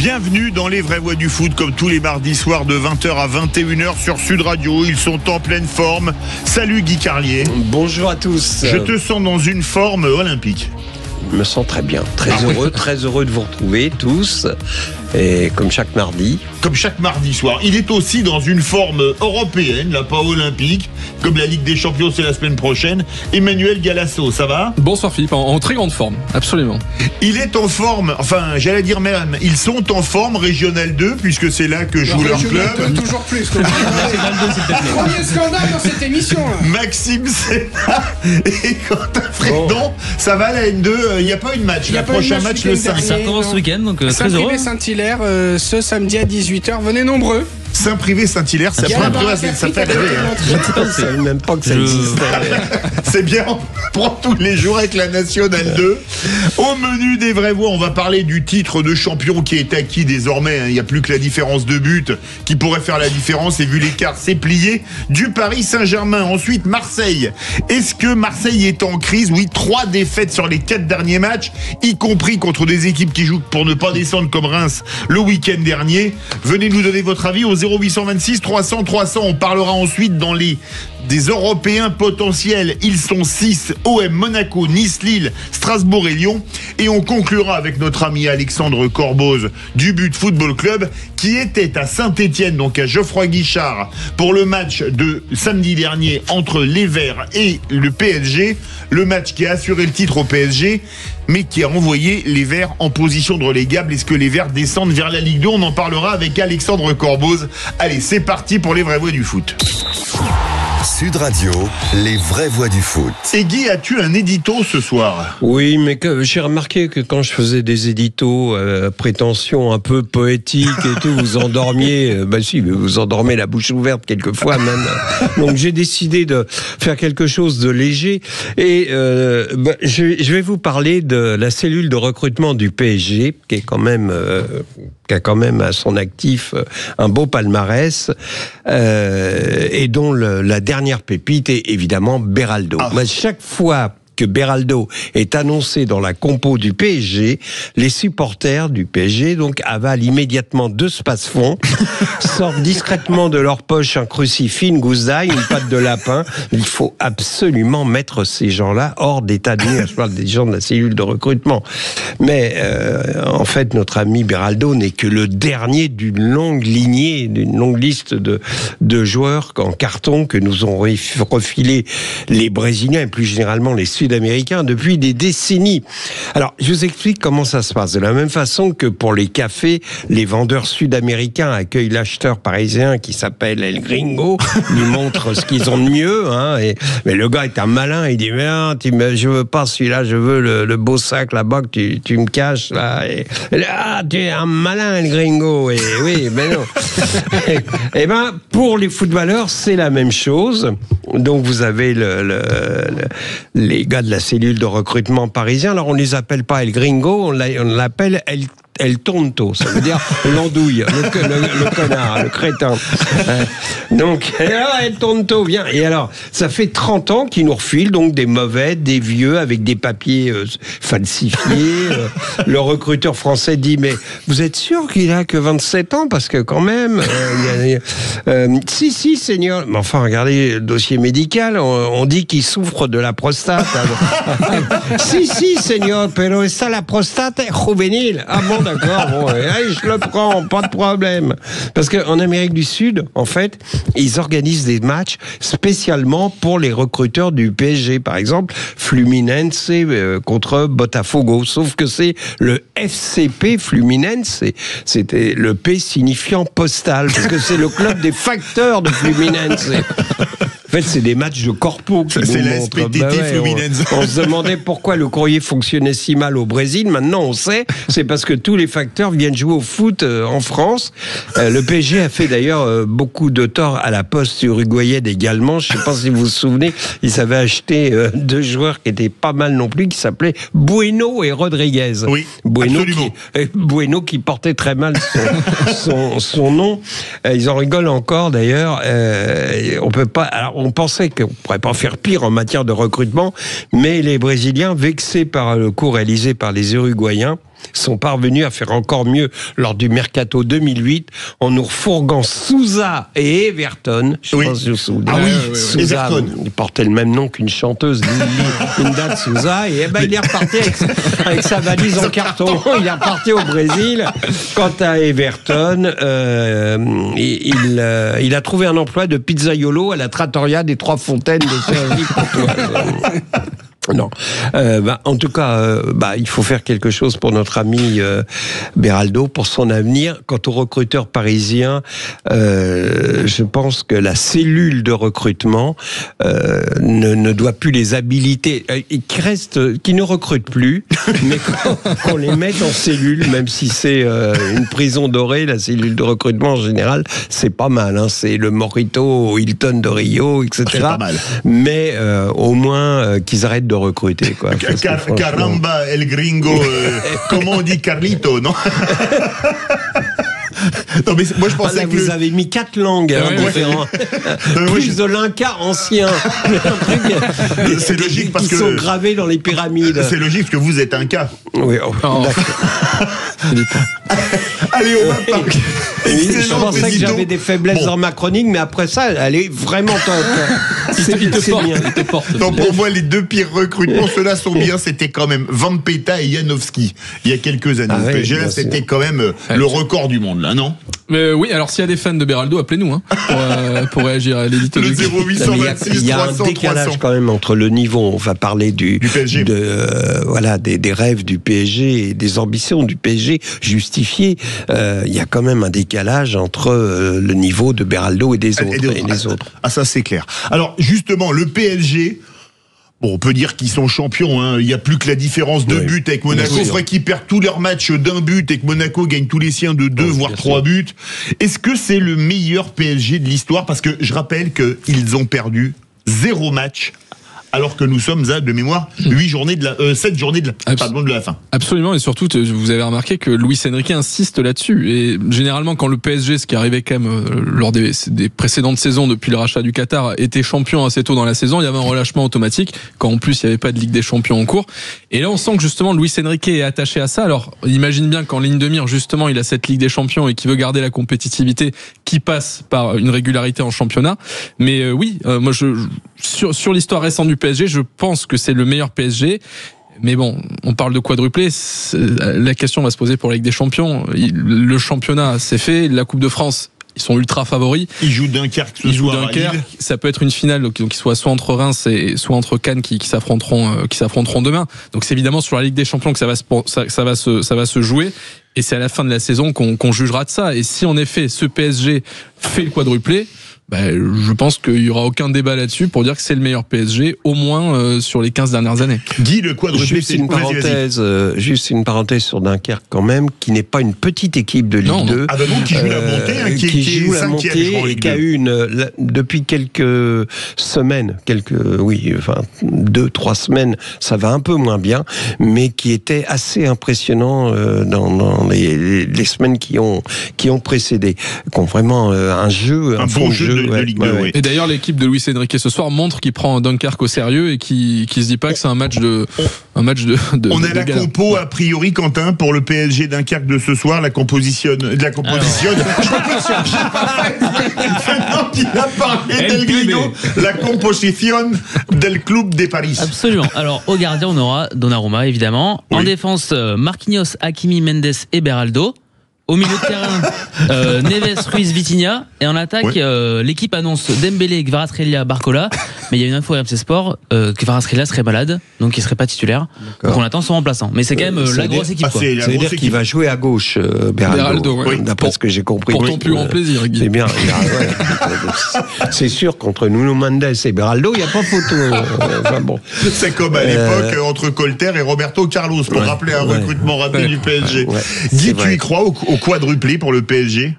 Bienvenue dans les vraies voix du foot, comme tous les mardis soirs de 20h à 21h sur Sud Radio. Ils sont en pleine forme. Salut Guy Carlier. Bonjour à tous. Je te sens dans une forme olympique. Je me sens très bien, très heureux de vous retrouver tous. Et comme chaque mardi. Comme chaque mardi soir. Il est aussi dans une forme européenne, là pas olympique, comme la Ligue des Champions c'est la semaine prochaine. Emmanuel Galasso, ça va ? Bonsoir Philippe, en très grande forme, absolument. Il est en forme, enfin j'allais dire même, ils sont en forme Régional 2, puisque c'est là que joue leur club. Toujours plus. Premier scandale dans cette émission. Là. Maxime Sénat et Quentin Frédon, ça va la N2, il n'y a pas eu de match. Le prochain match le 5. Ça commence ce week-end, donc très heureux. Saint-Hilaire, ce samedi à 18h, venez nombreux. Saint-Privé-Saint-Hilaire, ça fait rêver. Je ne savais même pas que ça existait. C'est bien, on prend tous les jours avec la Nationale 2. Au menu des vraies voix, on va parler du titre de champion qui est acquis désormais. Il n'y a plus que la différence de but qui pourrait faire la différence. Et vu l'écart, c'est plié du Paris Saint-Germain. Ensuite, Marseille. Est-ce que Marseille est en crise ? Oui, 3 défaites sur les 4 derniers matchs, y compris contre des équipes qui jouent pour ne pas descendre comme Reims le week-end dernier. Venez nous donner votre avis au 0826 300 300. On parlera ensuite des Européens potentiels. Ils sont 6, OM, Monaco, Nice, Lille, Strasbourg et Lyon. Et on conclura avec notre ami Alexandre Corboz du But Football Club, qui était à Saint-Étienne, donc à Geoffroy Guichard, pour le match de samedi dernier entre les Verts et le PSG. Le match qui a assuré le titre au PSG, mais qui a envoyé les Verts en position de relégable. Est-ce que les Verts descendent vers la Ligue 2 ? On en parlera avec Alexandre Corboz. Allez, c'est parti pour les vraies voix du foot. Sud Radio, les vraies voix du foot. Et Guy, as-tu un édito ce soir ? Oui, mais j'ai remarqué que quand je faisais des éditos prétention un peu poétiques et tout, vous endormiez, vous endormez la bouche ouverte quelquefois même. Donc j'ai décidé de faire quelque chose de léger et je vais vous parler de la cellule de recrutement du PSG qui a quand même à son actif un beau palmarès et dont la dernière pépite est évidemment Beraldo. Chaque fois que Beraldo est annoncé dans la compo du PSG, les supporters du PSG donc avalent immédiatement 2 space-fonds, sortent discrètement de leur poche un crucifix, une gousse d'ail, une patte de lapin. Il faut absolument mettre ces gens-là hors d'état de nuire. Je parle des gens de la cellule de recrutement. Mais en fait, notre ami Beraldo n'est que le dernier d'une longue lignée, d'une longue liste de joueurs en carton que nous ont refilé les Brésiliens et plus généralement les Sud-Américains depuis des décennies. Alors, je vous explique comment ça se passe. De la même façon que pour les cafés, les vendeurs sud-américains accueillent l'acheteur parisien qui s'appelle El Gringo, lui montrent ce qu'ils ont de mieux. Mais le gars est un malin, il dit « je veux pas celui-là, je veux le beau sac là-bas que tu me caches. Là. » tu es un malin, El Gringo. Et oui, mais non. Et pour les footballeurs, c'est la même chose. Donc, vous avez les gars de la cellule de recrutement parisien. Alors, on ne les appelle pas El Gringo, on l'appelle El Tonto, ça veut dire l'andouille, le connard, le crétin. Donc, El Tonto, viens. Et alors, ça fait 30 ans qu'ils nous refilent donc des mauvais, des vieux, avec des papiers falsifiés. Le recruteur français dit, mais vous êtes sûr qu'il a que 27 ans ? Parce que quand même... si, seigneur. Mais enfin, regardez le dossier médical, on dit qu'il souffre de la prostate. si, seigneur, pero está la prostate juvenil. Ah bon, d'accord, bon, allez, je le prends, pas de problème. Parce qu'en Amérique du Sud, en fait, ils organisent des matchs spécialement pour les recruteurs du PSG. Par exemple, Fluminense contre Botafogo. Sauf que c'est le FCP Fluminense. C'était le P signifiant postal, parce que c'est le club des facteurs de Fluminense. En fait, c'est des matchs de corpo. C'est la SPTT Fluminense. On se demandait pourquoi le courrier fonctionnait si mal au Brésil. Maintenant, on sait. C'est parce que tous les facteurs viennent jouer au foot en France. Le PSG a fait d'ailleurs beaucoup de tort à la Poste uruguayenne également. Je ne sais pas si vous vous souvenez, ils avaient acheté 2 joueurs qui étaient pas mal non plus, qui s'appelaient Bueno et Rodriguez. Oui, Bueno qui portait très mal son nom. Ils en rigolent encore d'ailleurs. On peut pas. Alors, on pensait qu'on ne pourrait pas faire pire en matière de recrutement, mais les Brésiliens, vexés par le coup réalisé par les Uruguayens, sont parvenus à faire encore mieux lors du Mercato 2008 en nous refourguant Sousa et Everton. Je pense que vous vous souvenez. Ah oui, Sousa, Everton. il portait le même nom qu'une chanteuse, Linda de Sousa, et il est reparti avec sa valise en carton. Il est reparti au Brésil. Quant à Everton, il a trouvé un emploi de pizzaiolo à la trattoria des Trois Fontaines de Cergy-Pontoise. Non. En tout cas, il faut faire quelque chose pour notre ami Beraldo, pour son avenir. Quant aux recruteurs parisiens, je pense que la cellule de recrutement ne doit plus les habiliter, qui ne recrutent plus, mais qu'on les mette en cellule, même si c'est une prison dorée, la cellule de recrutement en général, c'est pas mal. Hein, c'est le Morito Hilton de Rio, etc. C'est pas mal. Mais au moins qu'ils arrêtent de recruter, quoi. Caramba, El Gringo, comment on dit Carlito, non? Non, mais moi je pensais que vous avez mis 4 langues différentes. Plus de l'Inca ancien. C'est logique parce qui sont gravés dans les pyramides. C'est logique parce que vous êtes un cas. Oui, d'accord. Allez, on va parler. Je pensais que j'avais des faiblesses dans ma chronique, mais après ça, elle est vraiment top. C'est bien. Donc pour moi, les deux pires recrutements, ceux-là sont bien. C'était quand même Vampeta et Janowski il y a quelques années. Ah, PSG, là, c'était quand même le record du monde, là, non? Oui, alors s'il y a des fans de Beraldo, appelez-nous pour réagir à l'édito. Le 0826 il y a 300 un décalage 300. quand même entre le niveau. On va parler du PSG. Des rêves du PSG et des ambitions du PSG justifiées. Il y a quand même un décalage entre le niveau de Beraldo et des autres. Ah, ça c'est clair. Alors justement, le PSG. Bon, on peut dire qu'ils sont champions, hein. Il n'y a plus que la différence de but avec Monaco. Il faudrait qu'ils perdent tous leurs matchs d'un but et que Monaco gagne tous les siens de 2 voire 3 buts. Est-ce que c'est le meilleur PSG de l'histoire? Parce que je rappelle qu'ils ont perdu 0 match, alors que nous sommes à, de mémoire, 7 journées de la fin. Absolument, et surtout, vous avez remarqué que Luis Enrique insiste là-dessus. Et généralement, quand le PSG, ce qui arrivait quand même lors des précédentes saisons depuis le rachat du Qatar, était champion assez tôt dans la saison, il y avait un relâchement automatique, quand en plus il n'y avait pas de Ligue des Champions en cours. Et là, on sent que justement, Luis Enrique est attaché à ça. Alors, imagine bien qu'en ligne de mire, justement, il a cette Ligue des Champions et qu'il veut garder la compétitivité qui passe par une régularité en championnat. Mais moi, sur l'histoire récente du PSG, je pense que c'est le meilleur PSG. Mais bon, on parle de quadruplé. La question va se poser pour la Ligue des Champions. Le championnat, c'est fait. La Coupe de France, ils sont ultra favoris. Ils jouent Dunkerque ce soir à Lille. Ça peut être une finale donc soit entre Reims et soit entre Cannes qui s'affronteront demain. Donc c'est évidemment sur la Ligue des Champions que ça va se jouer. Et c'est à la fin de la saison qu'on jugera de ça. Et si en effet ce PSG fait le quadruplé, je pense qu'il n'y aura aucun débat là-dessus pour dire que c'est le meilleur PSG, au moins sur les 15 dernières années. Guy, le quadruplé, juste une parenthèse sur Dunkerque quand même, qui n'est pas une petite équipe de Ligue 2. Ah non, qui joue la montée, qui joue la montée et qui a eu depuis quelques semaines, 2-3 semaines, ça va un peu moins bien, mais qui était assez impressionnant dans les semaines qui ont précédé, qui ont vraiment un bon jeu de Ligue 2. Oui. Et d'ailleurs, l'équipe de Luis Enrique ce soir montre qu'il prend Dunkerque au sérieux et qui se dit pas que c'est un match de On a la compo a priori, Quentin, pour le PSG Dunkerque de ce soir, la composition. Je peux chercher maintenant qu'il a parlé del Gringo, la composition del Club de Paris. Absolument. Alors au gardien, on aura Donnarumma évidemment. En défense, Marquinhos, Hakimi, Mendes et Beraldo. Au milieu de terrain, Neves, Ruiz, Vitinha. Et en attaque, l'équipe annonce Dembélé, Kvaratskhelia, Barcola. Mais il y a une info RMC Sport, Kvaratskhelia serait malade, donc il serait pas titulaire. Donc on attend son remplaçant. Mais c'est quand même la grosse équipe. C'est-à-dire qu'il va jouer à gauche, Beraldo, d'après ce que j'ai compris. Pour ton plus grand plaisir, Guy. C'est bien. C'est sûr, contre Nuno Mendes et Beraldo, il n'y a pas photo. Bon. C'est comme à l'époque entre Colter et Roberto Carlos, pour rappeler un recrutement rapide du PSG. Guy, tu y crois au quadruplé pour le PSG?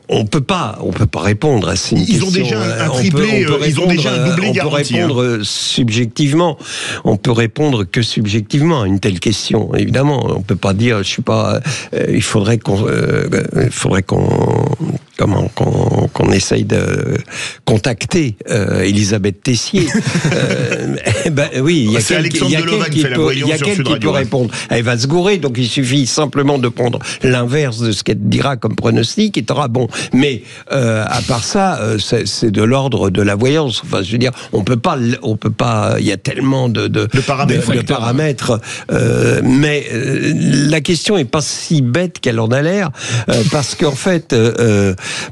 On peut pas répondre à ces questions. Ils ont déjà un triplé, ils ont déjà un doublé garanti. On peut répondre subjectivement. On peut répondre que subjectivement à une telle question. Évidemment, on peut pas dire, il faudrait qu'on qu'on essaye de contacter Elisabeth Tessier. Oui, il y a quelqu'un qui peut répondre. Elle va se gourer, donc il suffit simplement de prendre l'inverse de ce qu'elle dira comme pronostic et t'auras bon. Mais à part ça, c'est de l'ordre de la voyance. Enfin, je veux dire, on peut pas. Il y a tellement de paramètres. Mais la question est pas si bête qu'elle en a l'air, parce qu'en fait,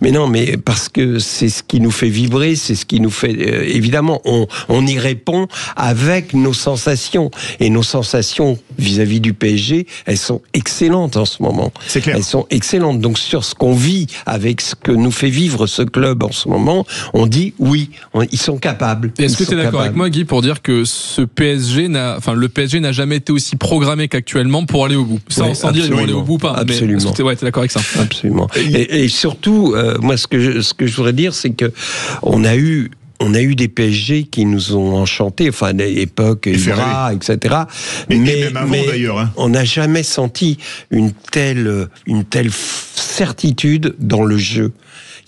mais parce que c'est ce qui nous fait vibrer, c'est ce qui nous fait. Évidemment, on y répond avec nos sensations, et nos sensations vis-à-vis du PSG, elles sont excellentes en ce moment. C'est clair. Elles sont excellentes. Donc sur ce qu'on vit, avec ce que nous fait vivre ce club en ce moment, on dit oui, ils sont capables. Est-ce que tu es d'accord avec moi, Guy, pour dire que le PSG n'a jamais été aussi programmé qu'actuellement pour aller au bout, sans dire ils vont aller au bout ou pas. Absolument. Mais t'es d'accord avec ça. Absolument. Et surtout, moi, ce que je voudrais dire, c'est que on a eu des PSG qui nous ont enchantés, enfin, à l'époque, Ibra, etc. Mais même avant, d'ailleurs. Hein. On n'a jamais senti une telle certitude dans le jeu.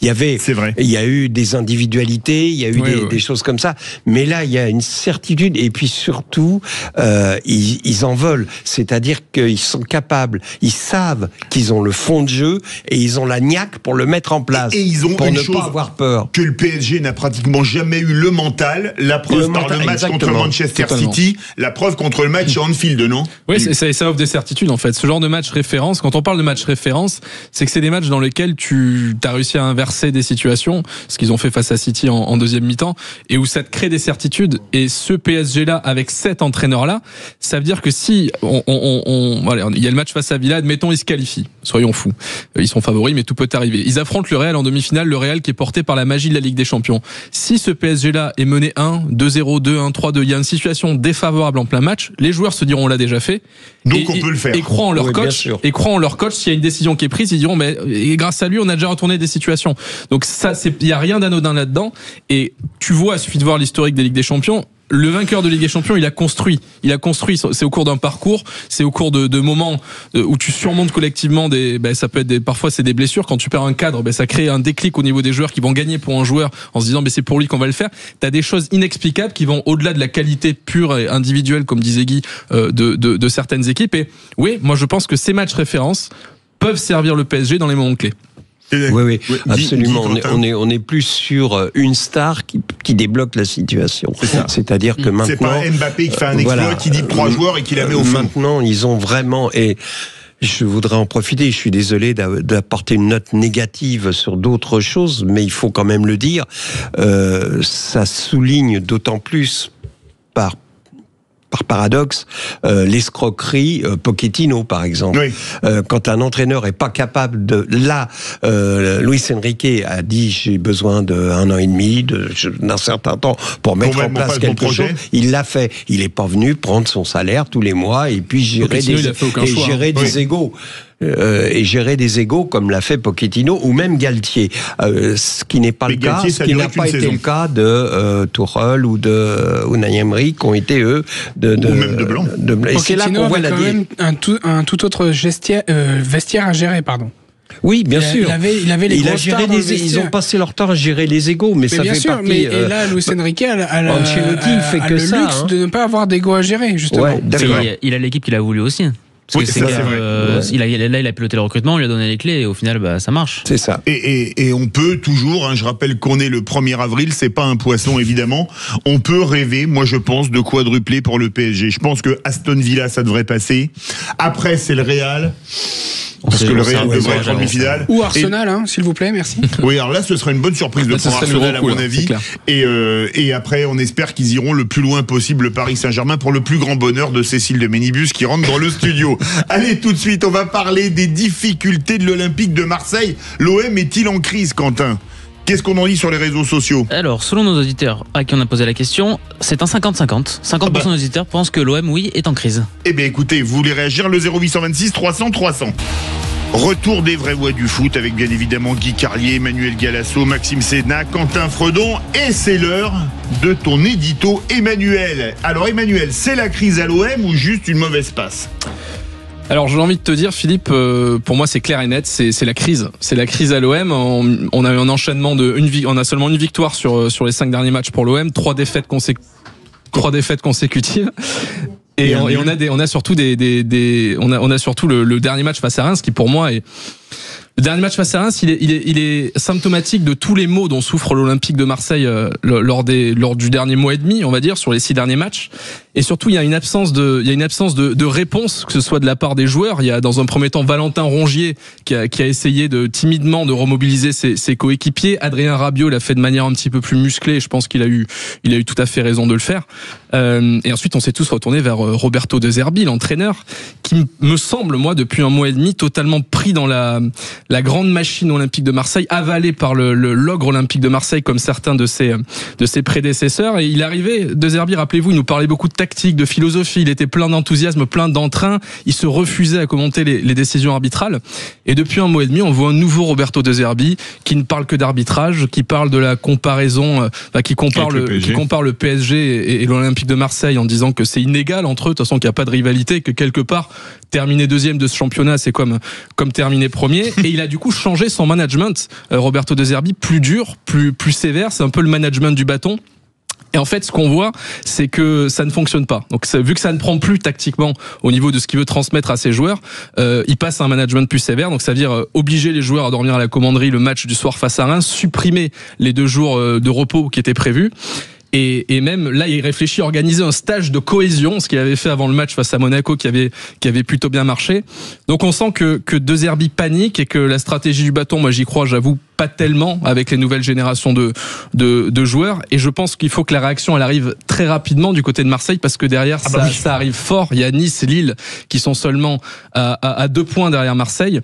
C'est vrai. Il y a eu des individualités, il y a eu des choses comme ça, mais là il y a une certitude, et puis surtout ils en veulent, c'est-à-dire qu'ils sont capables, ils savent qu'ils ont le fond de jeu et ils ont la niaque pour le mettre en place, et ils ont pour une ne chose pas avoir peur. Que le PSG n'a pratiquement jamais eu le mental, la preuve par le match contre Manchester City, la preuve contre le match à Anfield, non? Oui, ça offre des certitudes en fait. Ce genre de match référence, quand on parle de match référence, c'est que c'est des matchs dans lesquels tu as réussi à inverser des situations, ce qu'ils ont fait face à City en deuxième mi-temps, et où ça te crée des certitudes. Et ce PSG-là, avec cet entraîneur-là, ça veut dire que si voilà, il y a le match face à Villa, admettons, ils se qualifient. Soyons fous. Ils sont favoris, mais tout peut arriver. Ils affrontent le Real en demi-finale, le Real qui est porté par la magie de la Ligue des Champions. Si ce PSG-là est mené 1, 2-0, 2-1, 3-2, il y a une situation défavorable en plein match, les joueurs se diront, on l'a déjà fait. Donc on peut le faire. Et croient en leur coach. Et croient en leur coach. S'il y a une décision qui est prise, ils diront, mais grâce à lui, on a déjà retourné des situations. Donc ça, il y a rien d'anodin là-dedans. Et tu vois, il suffit de voir l'historique des Ligues des Champions. Le vainqueur de Ligue des Champions, il a construit. C'est au cours d'un parcours, c'est au cours de moments où tu surmontes collectivement ça peut être parfois c'est des blessures. Quand tu perds un cadre, ça crée un déclic au niveau des joueurs qui vont gagner pour un joueur en se disant, c'est pour lui qu'on va le faire. T'as des choses inexplicables qui vont au-delà de la qualité pure et individuelle, comme disait Guy, de certaines équipes. Et oui, moi je pense que ces matchs références peuvent servir le PSG dans les moments clés. Oui, absolument. On est plus sur une star qui débloque la situation. C'est-à-dire que maintenant, c'est pas Mbappé qui fait un exploit, qui dit 3 joueurs et qui la met au fond. Maintenant, ils ont vraiment, et je voudrais en profiter, je suis désolé d'apporter une note négative sur d'autres choses, mais il faut quand même le dire, ça souligne d'autant plus par paradoxe, l'escroquerie Pochettino, par exemple. Oui. Quand un entraîneur est pas capable de... Là, Luis Enrique a dit, j'ai besoin d'1 an et demi, d'un certain temps, pour mettre en place quelque chose. Il l'a fait. Il est pas venu prendre son salaire tous les mois et puis gérer des égos. Et gérer des égos comme l'a fait Pochettino ou même Galtier, ce qui n'est pas le cas, ce qui n'a pas été le cas de Tuchel ou de Unai Emery, qui ont été eux ou même de Blanc. Et c'est là qu'on voit quand même un tout autre vestiaire à gérer, pardon. Oui, bien sûr. Il avait les gros stars dans le vestiaire. Ils ont passé leur temps à gérer les égos, mais ça fait partie. Et là, Luis Enrique a le luxe de ne pas avoir d'égos à gérer, justement. Ouais, il a l'équipe qu'il a voulu aussi. Parce que c'est vrai. Il a piloté le recrutement, on lui a donné les clés et au final, ça marche. C'est ça. Et on peut toujours, je rappelle qu'on est le 1er avril, c'est pas un poisson évidemment, on peut rêver, moi je pense, de quadrupler pour le PSG. Je pense que Aston Villa, ça devrait passer. Après, c'est le Real. Parce que le Real devrait être en demi-finale. Ou Arsenal, s'il vous plaît, merci. Oui, alors là, ce serait une bonne surprise de prendre Arsenal, à mon avis. Et après, on espère qu'ils iront le plus loin possible, le Paris Saint-Germain, pour le plus grand bonheur de Cécile de Ménibus qui rentre dans le studio. Allez, tout de suite, on va parler des difficultés de l'Olympique de Marseille. L'OM est-il en crise, Quentin ? Qu'est-ce qu'on en dit sur les réseaux sociaux ? Alors, selon nos auditeurs à qui on a posé la question, c'est un 50-50. 50% des auditeurs pensent que l'OM, oui, est en crise. Eh bien, écoutez, vous voulez réagir, le 0826 300 300. Retour des vraies voix du foot avec bien évidemment Guy Carlier, Emmanuel Galasso, Maxime Sedna, Quentin Fredon, et c'est l'heure de ton édito, Emmanuel. Alors Emmanuel, c'est la crise à l'OM ou juste une mauvaise passe ? Alors j'ai envie de te dire, Philippe, pour moi c'est clair et net, c'est la crise. C'est la crise à l'OM. On a eu un enchaînement on a seulement une victoire sur les 5 derniers matchs pour l'OM, 3 défaites consécutives. Et on a surtout on a surtout le dernier match face à Reims qui pour moi est le dernier match face à Reims, il est symptomatique de tous les maux dont souffre l'Olympique de Marseille lors du dernier mois et demi, on va dire, sur les 6 derniers matchs. Et surtout, il y a une absence de réponse, que ce soit de la part des joueurs. Il y a dans un premier temps Valentin Rongier qui a essayé timidement de remobiliser ses coéquipiers. Adrien Rabiot l'a fait de manière un petit peu plus musclée. Et je pense qu'il a eu tout à fait raison de le faire. Et ensuite, on s'est tous retournés vers Roberto De Zerbi, l'entraîneur, qui me semble, moi, depuis un mois et demi, totalement pris dans la grande machine olympique de Marseille, avalé par l'ogre olympique de Marseille, comme certains de ses prédécesseurs. Et il arrivait, De Zerbi, rappelez-vous, il nous parlait beaucoup de tactique, de philosophie, il était plein d'enthousiasme, plein d'entrain, il se refusait à commenter les décisions arbitrales. Et depuis un mois et demi, on voit un nouveau Roberto De Zerbi qui ne parle que d'arbitrage, qui parle de la comparaison, qui compare le PSG et l'Olympique de Marseille en disant que c'est inégal entre eux, de toute façon qu'il n'y a pas de rivalité, que quelque part terminer deuxième de ce championnat, c'est comme terminer premier. Et il a du coup changé son management, Roberto De Zerbi, plus dur, plus sévère. C'est un peu le management du bâton. Et en fait, ce qu'on voit, c'est que ça ne fonctionne pas. Donc, vu que ça ne prend plus tactiquement au niveau de ce qu'il veut transmettre à ses joueurs, il passe à un management plus sévère. Donc, ça veut dire obliger les joueurs à dormir à la commanderie le match du soir face à Reims, supprimer les 2 jours de repos qui étaient prévus. Et même là, il réfléchit à organiser un stage de cohésion, ce qu'il avait fait avant le match face à Monaco, qui avait plutôt bien marché. Donc on sent que De Zerbi panique et que la stratégie du bâton, moi j'y crois, j'avoue, pas tellement avec les nouvelles générations de joueurs. Et je pense qu'il faut que la réaction elle arrive très rapidement du côté de Marseille, parce que derrière ça arrive fort. Il y a Nice, Lille qui sont seulement à 2 points derrière Marseille.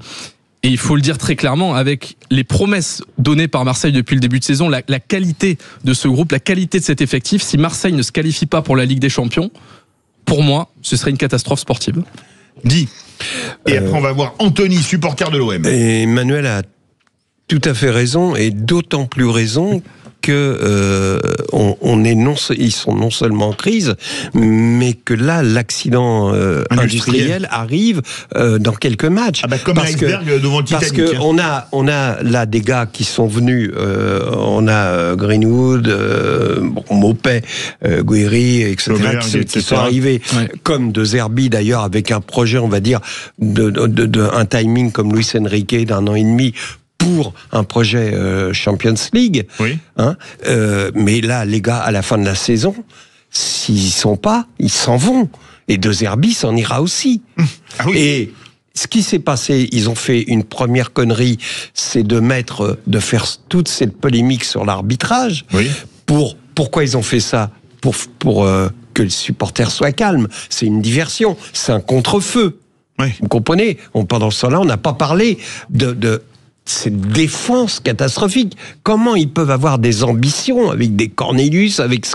Et il faut le dire très clairement, avec les promesses données par Marseille depuis le début de saison, la qualité de ce groupe, la qualité de cet effectif, si Marseille ne se qualifie pas pour la Ligue des Champions, pour moi, ce serait une catastrophe sportive. Dit. Et après, on va voir Anthony, supporter de l'OM. Et Emmanuel a tout à fait raison, et d'autant plus raison que ils sont non seulement en crise, mais que là l'accident industriel arrive dans quelques matchs. Ah bah comme l'iceberg devant le Titanic. Parce que on a là des gars qui sont venus, on a Greenwood, Maupay, Guéry, etc. qui sont arrivés, comme De Zerbi d'ailleurs, avec un projet, on va dire, un timing comme Luis Enrique d'1 an et demi. Pour un projet Champions League, oui. Mais là, les gars, à la fin de la saison, s'ils sont pas, ils s'en vont. Et De Zerbi s'en ira aussi. Ah oui. Et ce qui s'est passé, ils ont fait une première connerie, c'est de faire toute cette polémique sur l'arbitrage. Oui. Pourquoi ils ont fait ça ? Pour que les supporters soient calmes. C'est une diversion, c'est un contre-feu. Oui. Vous comprenez ? Pendant ce temps-là, on n'a pas parlé de cette défense catastrophique. Comment ils peuvent avoir des ambitions avec des Cornelius, avec ce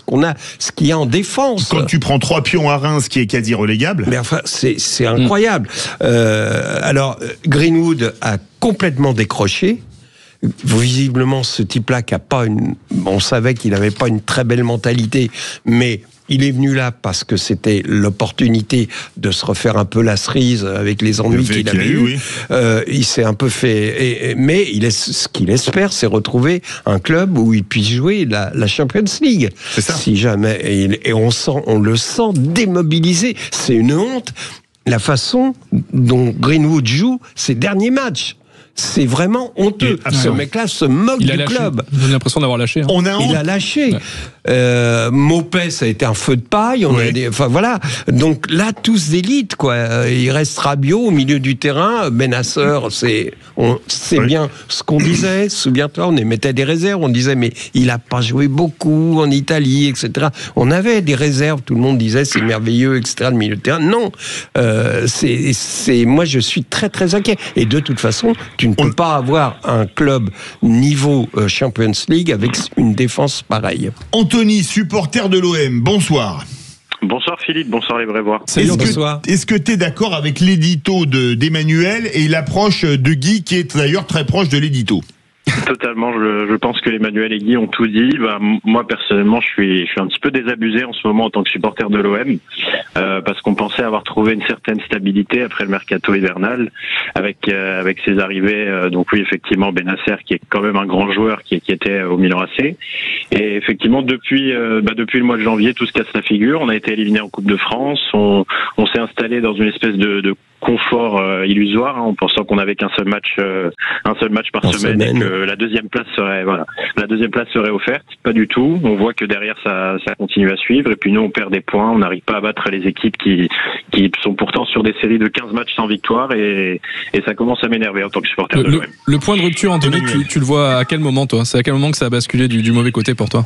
qu'il y a en défense? Quand tu prends 3 pions à Reims, qui est quasi relégable. Mais enfin, c'est incroyable. Alors, Greenwood a complètement décroché. Visiblement, ce type-là on savait qu'il n'avait pas une très belle mentalité, mais il est venu là parce que c'était l'opportunité de se refaire un peu la cerise avec les ennuis qu'il avait eu. Oui. Il s'est un peu fait, mais ce qu'il espère, c'est retrouver un club où il puisse jouer la Champions League. C'est ça. Si jamais, et on le sent démobilisé. C'est une honte la façon dont Greenwood joue ses derniers matchs. C'est vraiment honteux. Ce mec-là se moque du club. J'ai l'impression d'avoir lâché. Hein. Il a lâché. Maupay, ça a été un feu de paille. Enfin voilà. Donc là, tous d'élite, quoi. Il reste Rabiot au milieu du terrain. Benasser, c'est bien ce qu'on disait. Souviens-toi, on émettait des réserves. On disait, mais il a pas joué beaucoup en Italie, etc. On avait des réserves. Tout le monde disait, c'est merveilleux, etc. Le milieu de terrain. Non. Moi, je suis très, très inquiet. Et de toute façon, tu ne peux pas avoir un club niveau Champions League avec une défense pareille. Anthony, supporter de l'OM, bonsoir. Bonsoir Philippe, bonsoir les vrais voix. Est-ce que tu es d'accord avec l'édito d'Emmanuel et l'approche de Guy, qui est d'ailleurs très proche de l'édito? Totalement, je pense que Emmanuel et Guy ont tout dit. Moi personnellement, je suis un petit peu désabusé en ce moment en tant que supporter de l'OM, parce qu'on pensait avoir trouvé une certaine stabilité après le mercato hivernal avec ses arrivées. Donc oui, effectivement, Bennacer qui est quand même un grand joueur qui était au Milan AC. Et effectivement, depuis le mois de janvier, tout se casse la figure. On a été éliminé en Coupe de France. On s'est installé dans une espèce de confort illusoire, en pensant qu'on n'avait qu'un seul match par semaine et que la deuxième place serait offerte. Pas du tout. On voit que derrière ça continue à suivre, et puis nous on perd des points, on n'arrive pas à battre les équipes qui sont pourtant sur des séries de 15 matchs sans victoire, et ça commence à m'énerver en tant que supporter de l'OM. Le point de rupture, Anthony, tu le vois à quel moment, toi? C'est à quel moment que ça a basculé du mauvais côté pour toi?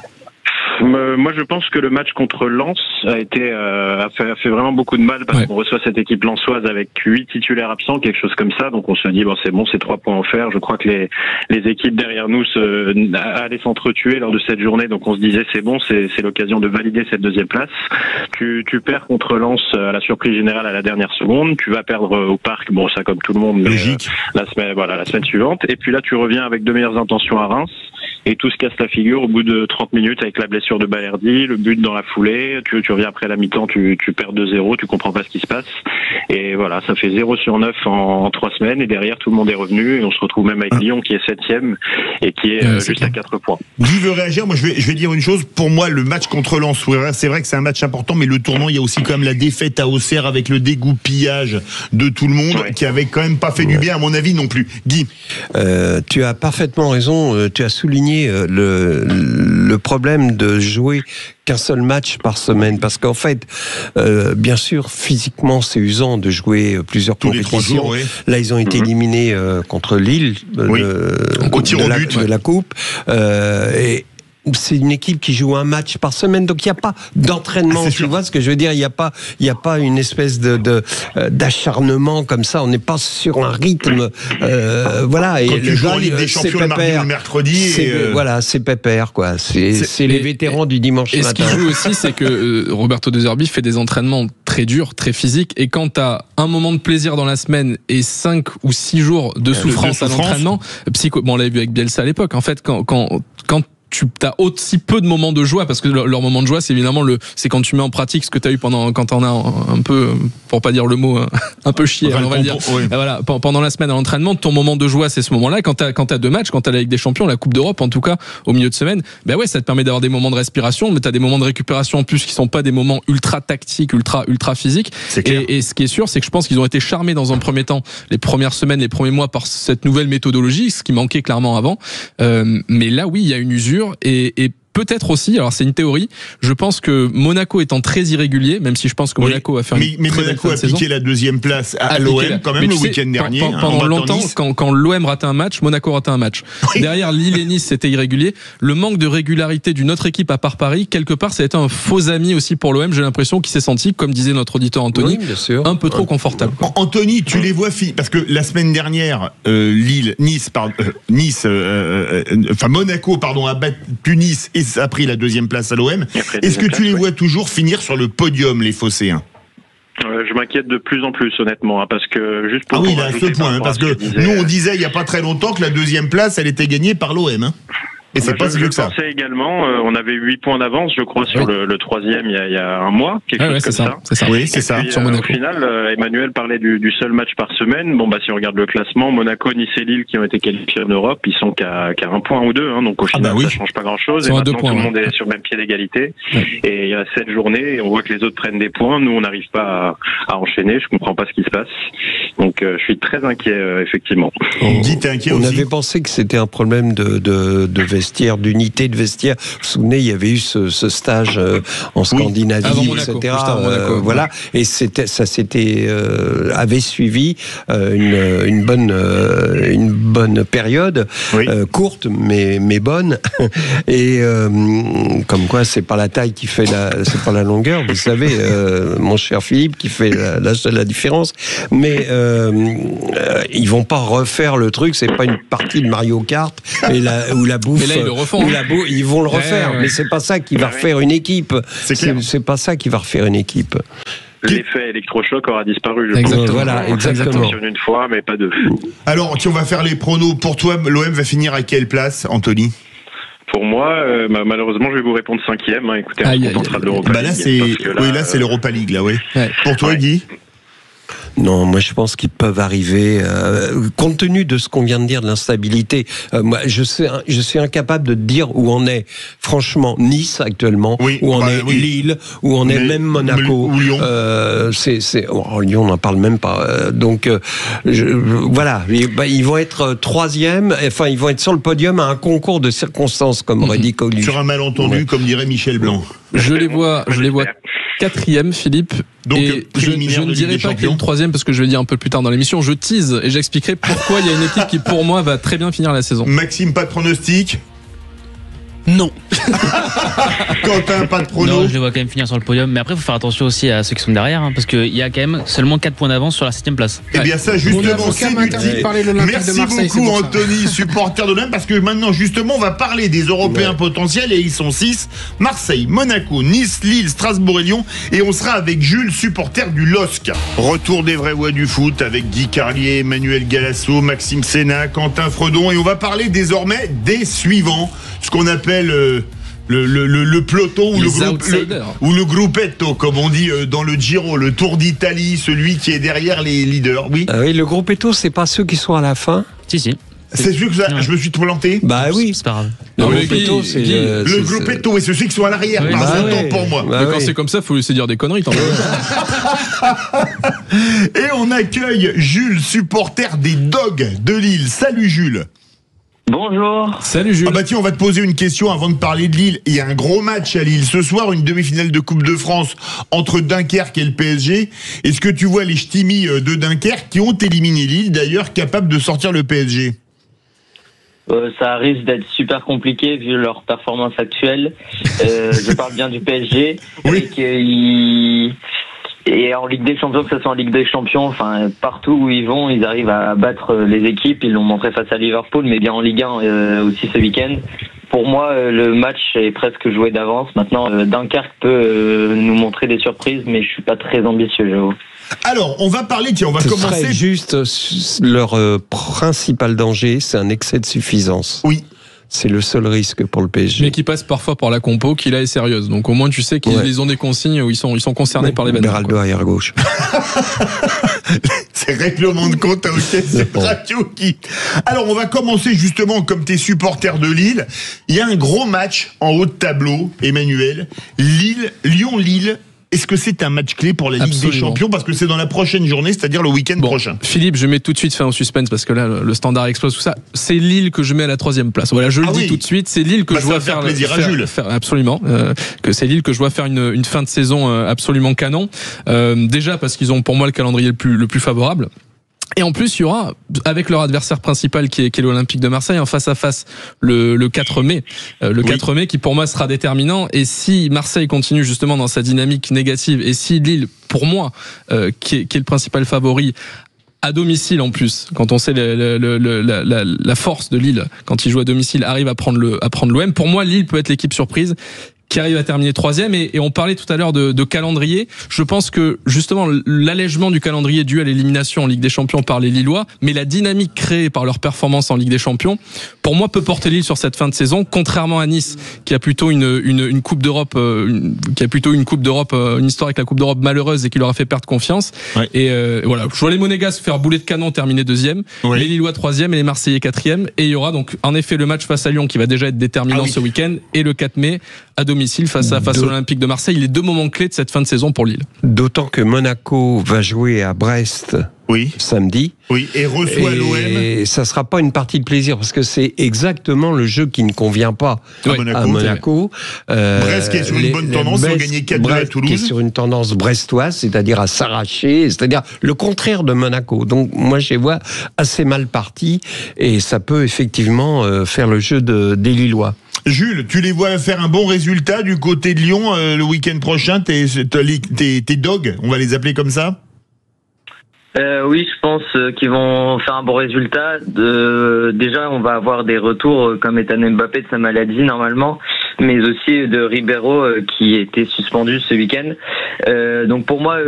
Moi, je pense que le match contre Lens a fait vraiment beaucoup de mal, parce qu'on reçoit cette équipe lensoise avec 8 titulaires absents, quelque chose comme ça. Donc on se dit c'est bon, c'est 3 points offerts. Je crois que les équipes derrière nous allaient s'entretuer lors de cette journée. Donc on se disait c'est bon, c'est l'occasion de valider cette deuxième place. Tu perds contre Lens à la surprise générale à la dernière seconde. Tu vas perdre au Parc, bon ça comme tout le monde, logique. La semaine suivante. Et puis là tu reviens avec de meilleures intentions à Reims, et tout se casse la figure au bout de 30 minutes avec la blessure de Balerdi, le but dans la foulée. Tu reviens après la mi-temps, tu perds 2-0, tu comprends pas ce qui se passe. Et voilà, ça fait 0/9 en 3 semaines, et derrière tout le monde est revenu, et on se retrouve même avec Lyon qui est 7e et qui est juste à 4 points. Guy veut réagir. Moi je vais dire une chose. Pour moi, le match contre Lens, c'est vrai que c'est un match important, mais le tournant, il y a aussi quand même la défaite à Auxerre avec le dégoupillage de tout le monde, qui avait quand même pas fait du bien à mon avis non plus. Guy, tu as parfaitement raison. Tu as souligné le problème de jouer qu'un seul match par semaine, parce qu'en fait, bien sûr, physiquement, c'est usant de jouer plusieurs compétitions. Jours, oui. Là, ils ont été éliminés contre Lille au tir au but de la Coupe. Et c'est une équipe qui joue un match par semaine, donc il n'y a pas d'entraînement. Tu vois ce que je veux dire? Il n'y a pas une espèce d'acharnement comme ça. On n'est pas sur un rythme. Voilà. Quand et tu joues en Ligue des Champions le mardi ou le mercredi. Voilà, c'est pépère, quoi. C'est les vétérans du dimanche matin. Et ce qui joue aussi, c'est que Roberto De Zerbi fait des entraînements très durs, très physiques. Et quand tu as un moment de plaisir dans la semaine et 5 ou 6 jours de souffrance à l'entraînement, on l'avait vu avec Bielsa à l'époque. En fait, quand tu as aussi peu de moments de joie, parce que leur moment de joie, c'est évidemment c'est quand tu mets en pratique ce que tu as eu quand t'en as un peu, pour pas dire le mot, un peu chier, on va le dire. Voilà, pendant la semaine à l'entraînement, ton moment de joie, c'est ce moment-là. Quand t'as 2 matchs, quand t'as la Ligue des Champions, la Coupe d'Europe, en tout cas, au milieu de semaine, ça te permet d'avoir des moments de respiration, mais t'as des moments de récupération en plus qui sont pas des moments ultra tactiques, ultra physiques. Et ce qui est sûr, c'est que je pense qu'ils ont été charmés dans un premier temps, les premières semaines, les premiers mois, par cette nouvelle méthodologie, ce qui manquait clairement avant. Mais là, oui, il y a une usure. Et peut-être aussi, alors c'est une théorie, je pense que Monaco étant très irrégulier, même si je pense que Monaco a fait mais Monaco a piqué la deuxième place à l'OM quand même le week-end dernier. Pendant longtemps, quand l'OM ratait un match, Monaco ratait un match. Derrière Lille et Nice, c'était irrégulier. Le manque de régularité d'une autre équipe à part Paris, quelque part, ça a été un faux ami aussi pour l'OM. J'ai l'impression qu'il s'est senti, comme disait notre auditeur Anthony, un peu trop confortable. Anthony, tu les vois parce que la semaine dernière, Monaco a battu Nice et a pris la deuxième place à l'OM. Est-ce que tu les vois toujours finir sur le podium, les Phocéens? Je m'inquiète de plus en plus, honnêtement, parce que juste pour. Ah oui, là, à ce point, parce que nous on disait il y a pas très longtemps que la deuxième place, elle était gagnée par l'OM. Et c'est pas si vieux que ça. Je pensais également, on avait 8 points d'avance, je crois, sur le troisième il y a un mois, quelque chose comme ça. C'est ça. Oui, c'est ça. Puis, au final, Emmanuel parlait du seul match par semaine. Si on regarde le classement, Monaco, Nice et Lille qui ont été qualifiés en Europe, ils sont qu'à 1 point ou 2, donc au final, ça change pas grand-chose. Et maintenant, tout le monde est sur le même pied d'égalité. Et il y a 7 journées, et on voit que les autres prennent des points. Nous, on n'arrive pas à enchaîner. Je comprends pas ce qui se passe. Donc, je suis très inquiet, effectivement. Dis, t'es inquiet aussi. On avait pensé que c'était un problème de vestiaire, d'unité de vestiaire. Vous vous souvenez, il y avait eu ce stage en Scandinavie, Monaco, etc. Voilà, et avait suivi une bonne période, courte mais bonne. Et comme quoi, c'est pas la taille qui fait c'est pas la longueur. Vous savez, mon cher Philippe, qui fait la différence. Mais ils vont pas refaire le truc. C'est pas une partie de Mario Kart où la bouffe. Mais là, ils le refont. Ils vont le refaire, mais c'est pas ça qui va refaire une équipe. C'est pas ça qui va refaire une équipe. l'effet électrochoc aura disparu. Exactement. Voilà, exactement. Sur une fois, mais pas deux. Alors, on va faire les pronos. Pour toi, l'OM va finir à quelle place, Anthony? Pour moi, malheureusement, je vais vous répondre 5e. Écoutez, on se contentera de l'Europa League. Là, c'est l'Europa League, là, oui. Ouais. Pour toi, Guy? Non, moi je pense qu'ils peuvent arriver, compte tenu de ce qu'on vient de dire de l'instabilité. Moi, je suis incapable de dire où on est. Franchement, Nice actuellement, où on est Lille, où on est même Monaco, ou Lyon. Lyon, on n'en parle même pas. Voilà, ils vont être troisième. Enfin, ils vont être sur le podium à un concours de circonstances, comme aurait dit Coluche. Sur un malentendu, comme dirait Michel Blanc. Je les vois 4e, Philippe. Donc, et je ne dirai pas qu'il est le 3e parce que je vais le dire un peu plus tard dans l'émission. Je tease et j'expliquerai pourquoi il y a une équipe qui, pour moi, va très bien finir la saison. Maxime, pas de pronostic? Non. Quentin, pas de prono? Non, je les vois quand même finir sur le podium. Mais après, il faut faire attention aussi à ceux qui sont derrière, parce qu'il y a quand même seulement 4 points d'avance sur la 7e place. Eh bien, ça, justement, c'est utile. Merci beaucoup, Anthony, supporter de l'OM, parce que maintenant, justement, on va parler des Européens potentiels, et ils sont 6. Marseille, Monaco, Nice, Lille, Strasbourg et Lyon. Et on sera avec Jules, supporter du LOSC. Retour des vrais voix du foot avec Guy Carlier, Emmanuel Galasso, Maxime Sénat, Quentin Fredon. Et on va parler désormais des suivants. Ce qu'on appelle le peloton ou le gruppetto, comme on dit dans le Giro, le Tour d'Italie, celui qui est derrière les leaders. Oui. Oui, le gruppetto, c'est pas ceux qui sont à la fin. Si. C'est sûr que je me suis planté. Bah oui, c'est pas grave. Le gruppetto, c'est le gruppetto, et c'est ceux qui sont à l'arrière. Oui, pour moi. Mais quand c'est comme ça, faut laisser dire des conneries. Et on accueille Jules, supporter des Dogs de Lille. Salut Jules. Bonjour. Salut Jules. Ah bah tiens, on va te poser une question avant de parler de Lille. Il y a un gros match à Lille. Ce soir, une demi-finale de Coupe de France entre Dunkerque et le PSG. Est-ce que tu vois les ch'timis de Dunkerque qui ont éliminé Lille, d'ailleurs, capables de sortir le PSG? Ça risque d'être super compliqué vu leur performance actuelle. Je parle bien du PSG. Oui. Et en Ligue des Champions, que ce soit en Ligue des Champions, enfin partout où ils vont, ils arrivent à battre les équipes. Ils l'ont montré face à Liverpool, mais bien en Ligue 1 aussi ce week-end. Pour moi, le match est presque joué d'avance. Maintenant, Dunkerque peut nous montrer des surprises, mais je suis pas très ambitieux, j'avoue. Alors, on va parler, tiens, on va commencer. Juste leur principal danger, c'est un excès de suffisance. Oui. C'est le seul risque pour le PSG. Mais qui passe parfois par la compo, qui là est sérieuse. Donc au moins tu sais qu'ils ont des consignes où ils sont concernés par les bananes. Beraldo arrière gauche. C'est règlement de compte, ok, c'est radio qui. Alors on va commencer justement, comme t'es supporter de Lille. Il y a un gros match en haut de tableau, Emmanuel. Lyon-Lille. Est-ce que c'est un match clé pour la Ligue des Champions? Parce que c'est dans la prochaine journée, c'est-à-dire le week-end prochain. Philippe, je mets tout de suite fin au suspense parce que là, le standard explose tout ça. C'est Lille que je mets à la 3e place. Voilà, je le dis tout de suite. C'est Lille que je vois faire plaisir à Jules. Absolument. Que c'est Lille que je vois faire une fin de saison absolument canon. Déjà parce qu'ils ont pour moi le calendrier le plus favorable. Et en plus, il y aura, avec leur adversaire principal qui est l'Olympique de Marseille, en face à face le 4 mai. 4 mai qui pour moi sera déterminant. Et si Marseille continue justement dans sa dynamique négative, et si Lille, pour moi, qui est le principal favori, à domicile en plus, quand on sait la force de Lille, quand il joue à domicile, arrive à prendre l'OM, pour moi, Lille peut être l'équipe surprise qui arrive à terminer 3e, et on parlait tout à l'heure de calendrier. Je pense que justement l'allègement du calendrier dû à l'élimination en Ligue des Champions par les Lillois, mais la dynamique créée par leur performance en Ligue des Champions, pour moi peut porter Lille sur cette fin de saison, contrairement à Nice qui a plutôt une Coupe d'Europe, une histoire avec la Coupe d'Europe malheureuse et qui leur a fait perdre confiance. Ouais. Et voilà, je vois les Monégasques faire boulet de canon, terminer 2e, les Lillois 3e et les Marseillais 4e, et il y aura donc en effet le match face à Lyon qui va déjà être déterminant ce week-end, et le 4 mai à domicile face à l'Olympique de Marseille. Les deux moments clés de cette fin de saison pour Lille. D'autant que Monaco va jouer à Brest samedi. Oui, et reçoit l'OM. Et ça sera pas une partie de plaisir parce que c'est exactement le jeu qui ne convient pas à Monaco. Brest qui est sur une bonne tendance, ils ont gagné 4-2 à Toulouse. Qui est sur une tendance brestoise, c'est-à-dire à s'arracher, c'est-à-dire le contraire de Monaco. Donc moi je les vois assez mal partis et ça peut effectivement faire le jeu des Lillois. Jules, tu les vois faire un bon résultat du côté de Lyon le week-end prochain, tes dogs, on va les appeler comme ça? Oui, je pense qu'ils vont faire un bon résultat. Déjà, on va avoir des retours comme Ethan Mbappé de sa maladie normalement, mais aussi de Ribeiro qui était suspendu ce week-end. Donc pour moi,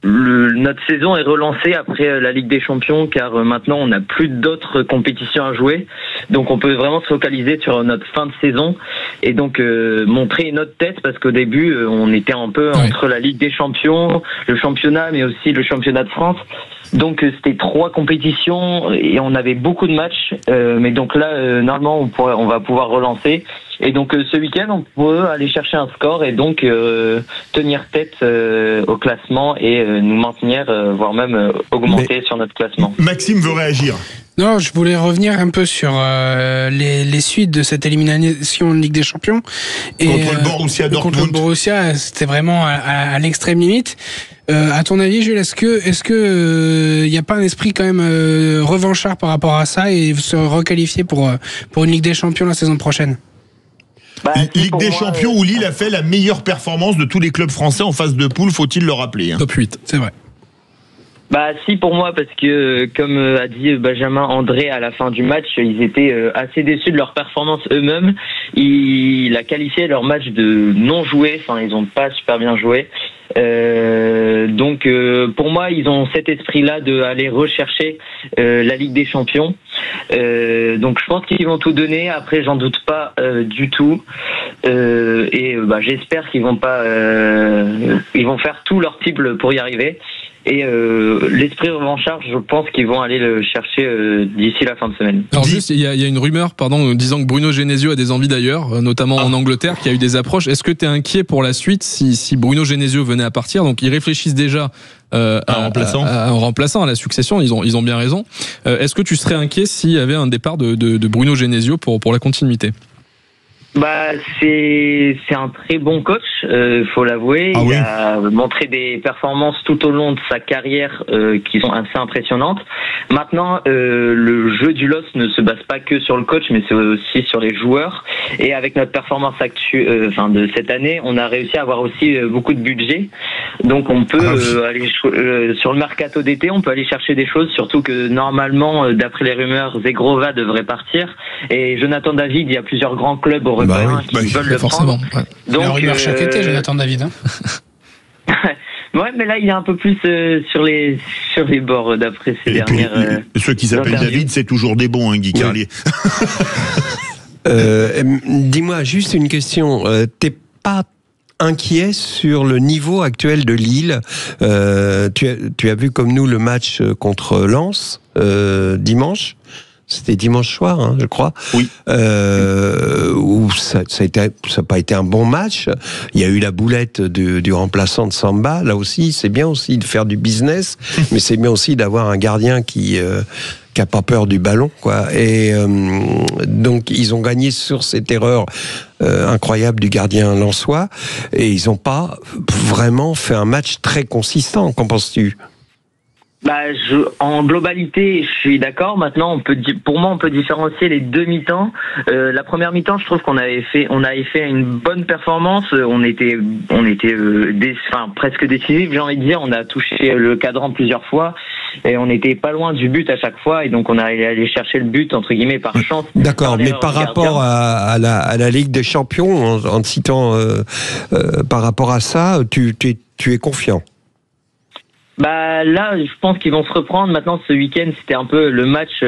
notre saison est relancée après la Ligue des Champions, car maintenant on n'a plus d'autres compétitions à jouer. Donc on peut vraiment se focaliser sur notre fin de saison et donc montrer notre tête, parce qu'au début on était un peu entre la Ligue des Champions, le championnat, mais aussi le championnat de France. Donc c'était 3 compétitions et on avait beaucoup de matchs, mais donc là normalement on va pouvoir relancer. Et donc ce week-end on peut aller chercher un score et donc tenir tête au classement et nous maintenir, voire même augmenter sur notre classement. Maxime veut réagir. Non, je voulais revenir un peu sur les suites de cette élimination de Ligue des Champions. Et, contre le Borussia Dortmund. Contre le Borussia, c'était vraiment à l'extrême limite. À ton avis, Jules, est-ce que y a pas un esprit quand même revanchard par rapport à ça et se requalifier pour une Ligue des Champions la saison prochaine? Ligue des Champions où Lille a fait la meilleure performance de tous les clubs français en phase de poule, faut-il le rappeler. Top 8, c'est vrai. Bah si, pour moi, parce que comme a dit Benjamin André à la fin du match, ils étaient assez déçus de leur performance eux-mêmes. Il a qualifié leur match de non joué, enfin ils ont pas super bien joué. Donc pour moi ils ont cet esprit-là de aller rechercher la Ligue des Champions. Donc je pense qu'ils vont tout donner. Après j'en doute pas du tout. Et j'espère qu'ils vont pas, ils vont faire tout leur possible pour y arriver. Et l'esprit revanchard, je pense qu'ils vont aller le chercher d'ici la fin de semaine. Alors juste, il y a une rumeur, disant que Bruno Genesio a des envies d'ailleurs, notamment en Angleterre, qui a eu des approches. Est-ce que tu es inquiet pour la suite si Bruno Genesio venait à partir? Donc ils réfléchissent déjà un remplaçant à la succession. Ils ont bien raison. Est-ce que tu serais inquiet s'il y avait un départ de Bruno Genesio pour la continuité? C'est un très bon coach, faut l'avouer. Il a montré des performances tout au long de sa carrière qui sont assez impressionnantes. Maintenant, le jeu du LOSC ne se base pas que sur le coach, mais c'est aussi sur les joueurs. Et avec notre performance actuelle, de cette année, on a réussi à avoir aussi beaucoup de budget. Donc on peut aller sur le mercato d'été, on peut aller chercher des choses. Surtout que normalement, d'après les rumeurs, Zegrova devrait partir. Et Jonathan David, il y a plusieurs grands clubs européens qui veulent le prendre. Ouais. Donc, la rumeur chaque été, Jonathan David. Ouais, mais là, il est un peu plus sur les bords d'après ces dernières. Ceux qui s'appellent David, c'est toujours des bons, Guy Carlier. Dis-moi juste une question. T'es pas inquiet sur le niveau actuel de Lille? Tu as vu comme nous le match contre Lens dimanche. C'était dimanche soir, je crois. Oui. Où ça n'a pas été un bon match. Il y a eu la boulette du remplaçant de Samba. Là aussi, c'est bien aussi de faire du business, mais c'est bien aussi d'avoir un gardien qui a pas peur du ballon, quoi. Et donc ils ont gagné sur cette erreur incroyable du gardien lensois, et ils n'ont pas vraiment fait un match très consistant. Qu'en penses-tu? En globalité, je suis d'accord. Maintenant, pour moi, on peut différencier les deux mi-temps. La première mi-temps, je trouve qu'on avait fait une bonne performance. On était presque décisif, j'ai envie de dire. On a touché le cadran plusieurs fois et on n'était pas loin du but à chaque fois. Et donc, on a allé chercher le but entre guillemets par chance. D'accord, mais par rapport à la Ligue des Champions, en te citant par rapport à ça, tu es confiant? Là, je pense qu'ils vont se reprendre. Maintenant, ce week-end, c'était un peu le match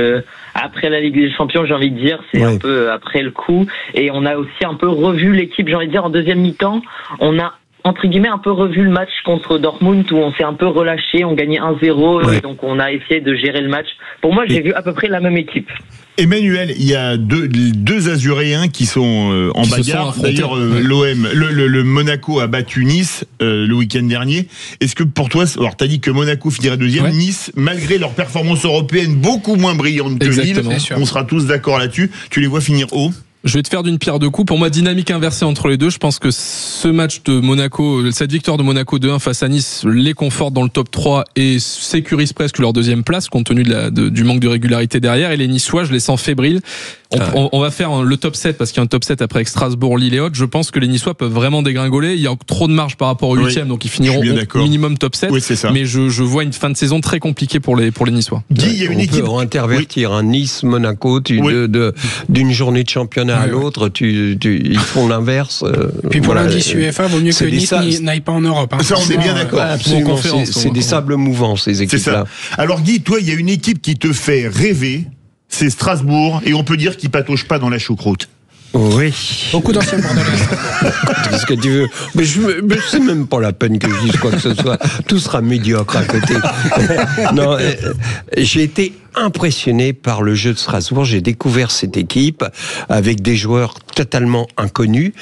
après la Ligue des Champions, j'ai envie de dire. C'est un peu après le coup. Et on a aussi un peu revu l'équipe, j'ai envie de dire, en deuxième mi-temps. On a, entre guillemets, un peu revu le match contre Dortmund où on s'est un peu relâché. On gagnait 1-0. Et donc, on a essayé de gérer le match. Pour moi, j'ai vu à peu près la même équipe. Emmanuel, il y a deux Azuréens qui sont en bagarre. D'ailleurs, l'OM, le Monaco a battu Nice le week-end dernier. Est-ce que pour toi, alors t'as dit que Monaco finirait deuxième, Nice, malgré leur performance européenne beaucoup moins brillante que Lille, on sera tous d'accord là-dessus, tu les vois finir haut? Je vais te faire d'une pierre deux coups. Pour moi, dynamique inversée entre les deux. Je pense que ce match de Monaco, cette victoire de Monaco 2-1 face à Nice, les conforte dans le top 3 et sécurise presque leur deuxième place compte tenu du manque de régularité derrière. Et les Niçois, je les sens fébriles. On va faire le top 7 parce qu'il y a un top 7 après avec Strasbourg, Lille et autres. Je pense que les Niçois peuvent vraiment dégringoler. Il y a trop de marge par rapport au 8e, donc ils finiront au minimum top 7. Oui, c'est ça. Mais je vois une fin de saison très compliquée pour les Niçois. Il y a une équipe. On peut intervertir un Nice-Monaco d'une journée de championnat championnat à l'autre, ils font l'inverse. Puis pour l'indice UEFA, vaut mieux que Nice n'aille pas en Europe. Ça, on est bien d'accord. Absolument, c'est des sables mouvants, ces équipes-là. Alors Guy, toi, il y a une équipe qui te fait rêver, c'est Strasbourg, et on peut dire qu'ils patauchent pas dans la choucroute. Oui. Beaucoup d'anciens bordelais. Qu'est-ce que tu veux? Mais c'est même pas la peine que je dise quoi que ce soit. Tout sera médiocre à côté. Non, j'ai été impressionné par le jeu de Strasbourg. J'ai découvert cette équipe avec des joueurs totalement inconnus.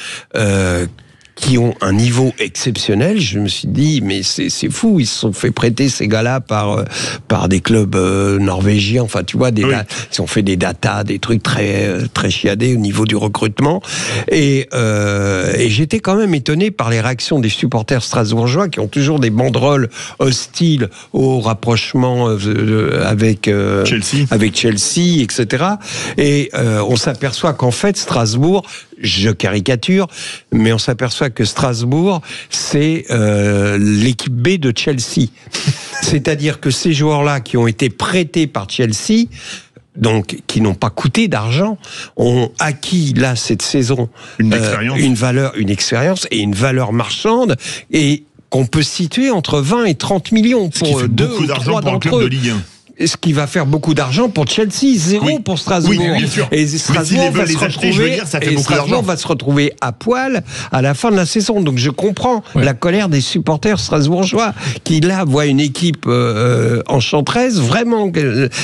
Qui ont un niveau exceptionnel. Je me suis dit, mais c'est fou, ils se sont fait prêter ces gars-là par des clubs norvégiens. Enfin, tu vois, ils ont fait des datas, des trucs très chiadés au niveau du recrutement. Et j'étais quand même étonné par les réactions des supporters strasbourgeois qui ont toujours des banderoles hostiles au rapprochement avec Chelsea, etc. Et on s'aperçoit qu'en fait, Strasbourg, je caricature, mais on s'aperçoit que Strasbourg, c'est l'équipe B de Chelsea. C'est-à-dire que ces joueurs-là qui ont été prêtés par Chelsea, donc qui n'ont pas coûté d'argent, ont acquis là cette saison une valeur, une expérience et une valeur marchande et qu'on peut situer entre 20 et 30 millions pour deux ou trois d'entre eux. De Ligue 1. Ce qui va faire beaucoup d'argent pour Chelsea, zéro pour Strasbourg. Oui, bien sûr. Et Strasbourg va se retrouver à poil à la fin de la saison. Donc je comprends la colère des supporters strasbourgeois qui là voient une équipe enchanteresse. Vraiment,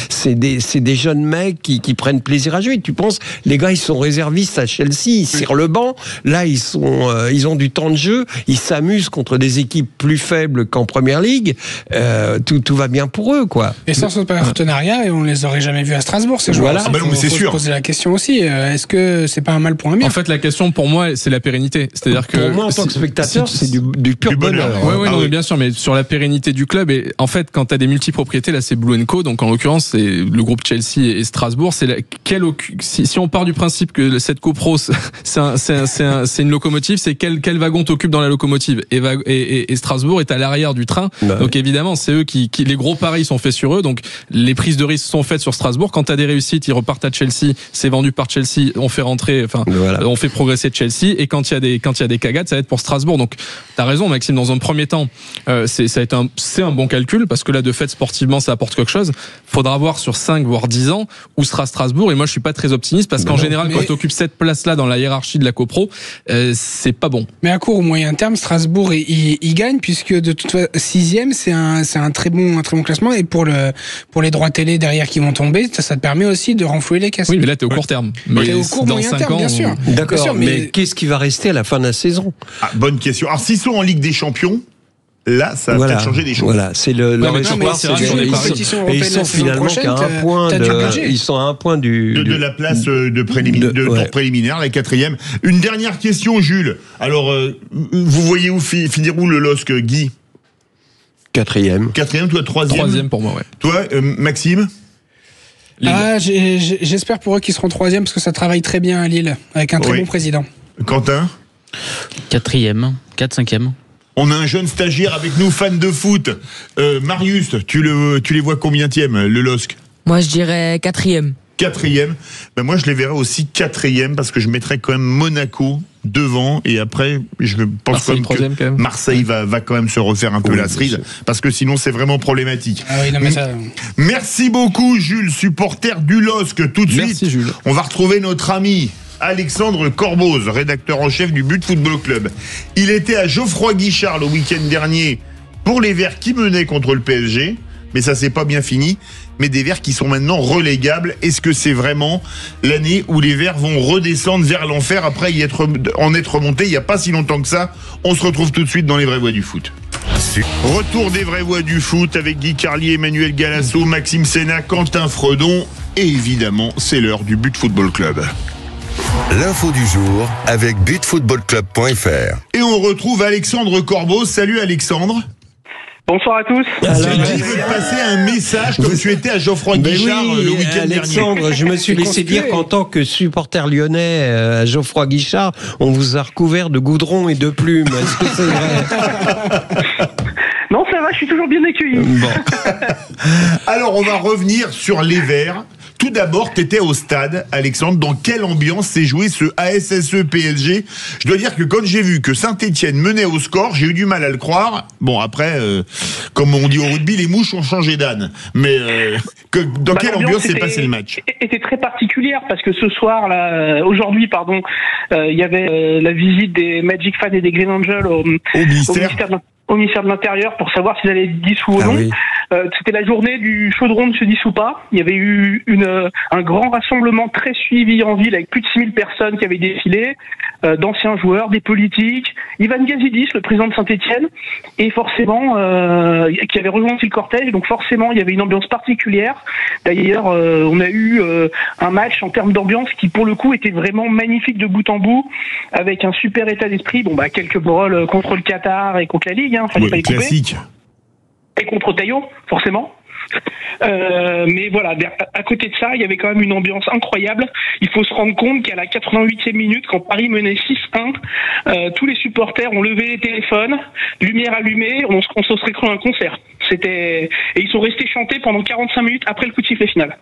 c'est des jeunes mecs qui prennent plaisir à jouer. Tu penses, les gars, ils sont réservistes à Chelsea, ils cirent le banc. Là, ils ont du temps de jeu. Ils s'amusent contre des équipes plus faibles qu'en Première Ligue. Tout va bien pour eux, quoi. Et sans partenariat, et on les aurait jamais vus à Strasbourg, ces joueurs-là. C'est sûr. Poser la question aussi. Est-ce que c'est pas un mal pour un bien? En fait, la question pour moi, c'est la pérennité. C'est-à-dire que pour moi, en tant que spectateur, c'est du pur bonheur. Oui, bien sûr, mais sur la pérennité du club. Et en fait, quand tu as des multipropriétés, là, c'est Blue & Co. Donc en l'occurrence, c'est le groupe Chelsea et Strasbourg. Si on part du principe que cette copro, c'est une locomotive, c'est quel wagon t'occupe dans la locomotive. Et Strasbourg est à l'arrière du train. Donc évidemment, c'est eux qui les gros paris sont faits sur eux. Donc les prises de risque sont faites sur Strasbourg. Quand t'as des réussites, ils repartent à Chelsea. C'est vendu par Chelsea. On fait rentrer, on fait progresser Chelsea. Et quand il y a des cagades, ça va être pour Strasbourg. Donc t'as raison, Maxime. Dans un premier temps, c'est un bon calcul parce que là, de fait, sportivement, ça apporte quelque chose. Faudra voir sur 5 voire 10 ans où sera Strasbourg. Et moi, je suis pas très optimiste parce qu'en général, quand t'occupes cette place-là dans la hiérarchie de la copro, c'est pas bon. Mais à court ou moyen terme, Strasbourg, il gagne puisque de toute façon, 6e, c'est un très bon classement. Et pour les droits télé derrière qui vont tomber, ça te permet aussi de renflouer les caisses. Oui, mais là, t'es au court terme. Mais t'es au court moyen terme, bien sûr. D'accord, mais qu'est-ce qui va rester à la fin de la saison? Bonne question. Alors, s'ils sont en Ligue des Champions, là, ça va peut-être changer des choses. Voilà, c'est leur espoir. Ils sont finalement qu'à un point ils sont à un point de la place de tour préliminaire, la 4e. Une dernière question, Jules. Alors, vous voyez où finir où le LOSC, Guy? 4e. 4e, toi 3e. 3e pour moi, ouais. Toi, Maxime? J'espère pour eux qu'ils seront 3e parce que ça travaille très bien à Lille avec un très bon président. Quentin? 4e, 4-5e. On a un jeune stagiaire avec nous, fan de foot. Marius, tu les vois combienième, le LOSC? Moi, je dirais 4e. 4e. Ben moi, je les verrais aussi 4e parce que je mettrais quand même Monaco devant et après, je pense que Marseille va quand même se refaire un peu la cerise parce que sinon, c'est vraiment problématique. Ah oui, non, mais ça... Merci beaucoup, Jules, supporter du LOSC. Tout de suite, Jules. On va retrouver notre ami Alexandre Corboz, rédacteur en chef du But Football Club. Il était à Geoffroy Guichard le week-end dernier pour les Verts qui menaient contre le PSG, mais ça s'est pas bien fini. Mais des Verts qui sont maintenant relégables. Est-ce que c'est vraiment l'année où les Verts vont redescendre vers l'enfer après en être remontés il n'y a pas si longtemps que ça? On se retrouve tout de suite dans les vraies voix du foot. Retour des vraies voix du foot avec Guy Carlier, Emmanuel Galasso, Maxime Sénat, Quentin Fredon et évidemment c'est l'heure du But Football Club. L'info du jour avec butfootballclub.fr. Et on retrouve Alexandre Corboz. Salut Alexandre. Bonsoir à tous. Guy veut te passer un message comme tu étais à Geoffroy Guichard le week-end Alexandre, dernier. Je me suis laissé dire qu'en tant que supporter lyonnais à Geoffroy Guichard, on vous a recouvert de goudron et de plumes. Est-ce que c'est vrai? Non, ça va, je suis toujours bien accueilli. Bon. Alors, on va revenir sur les Verts. tout d'abord, t'étais au stade, Alexandre. Dans quelle ambiance s'est joué ce ASSE PSG? Je dois dire que quand j'ai vu que Saint-Etienne menait au score, j'ai eu du mal à le croire. Bon, après, comme on dit au rugby, les mouches ont changé d'âne. Mais dans quelle ambiance s'est passé le match? Était très particulière parce que ce soir, là, aujourd'hui, pardon, il y avait la visite des Magic Fans et des Green Angels au ministère de l'Intérieur pour savoir s'ils allaient être dissous ou non. Oui. C'était la journée du chaudron ne se dissout pas. Il y avait eu un grand rassemblement très suivi en ville avec plus de 6000 personnes qui avaient défilé, d'anciens joueurs, des politiques, Ivan Gazidis, le président de Saint-Etienne, et forcément, qui avait rejoint le cortège, donc forcément il y avait une ambiance particulière. D'ailleurs, on a eu un match en termes d'ambiance qui pour le coup était vraiment magnifique de bout en bout, avec un super état d'esprit. Bon bah quelques paroles contre le Qatar et contre la Ligue, hein, fallait pas y couper. Classique. Et contre Taillot, forcément. Mais voilà, à côté de ça, il y avait quand même une ambiance incroyable. Il faut se rendre compte qu'à la 88e minute, quand Paris menait 6-1, tous les supporters ont levé les téléphones, lumière allumée, on se serait cru un concert. Et ils sont restés chanter pendant 45 minutes après le coup de sifflet final.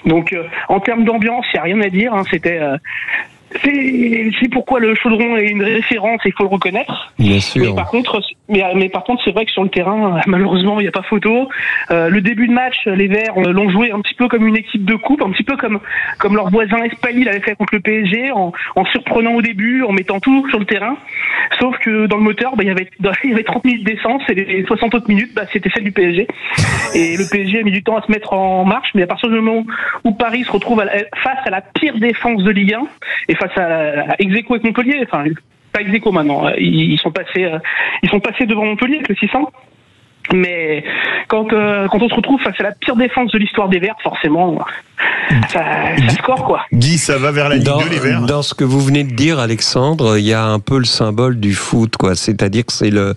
Donc, en termes d'ambiance, il n'y a rien à dire. Hein, c'est pourquoi le chaudron est une référence, il faut le reconnaître. Bien sûr. Mais par contre, c'est vrai que sur le terrain, malheureusement, il n'y a pas photo. Le début de match, les Verts l'ont joué un petit peu comme une équipe de coupe, un petit peu comme leur voisin Espali l'avait fait contre le PSG, en surprenant au début, en mettant tout sur le terrain. Sauf que dans le moteur, il y avait 30 minutes d'essence et les 60 autres minutes, c'était celle du PSG. Et le PSG a mis du temps à se mettre en marche, mais à partir du moment où Paris se retrouve face à la pire défense de Ligue 1 et face à ex-aequo avec Montpellier, enfin pas ex-aequo maintenant, ils sont passés devant Montpellier avec le 600. Mais quand on se retrouve face à la pire défense de l'histoire des Verts, forcément, ça score quoi. Guy, ça va vers la Ligue 2, les Verts. Dans ce que vous venez de dire, Alexandre, il y a un peu le symbole du foot, quoi. C'est-à-dire que c'est le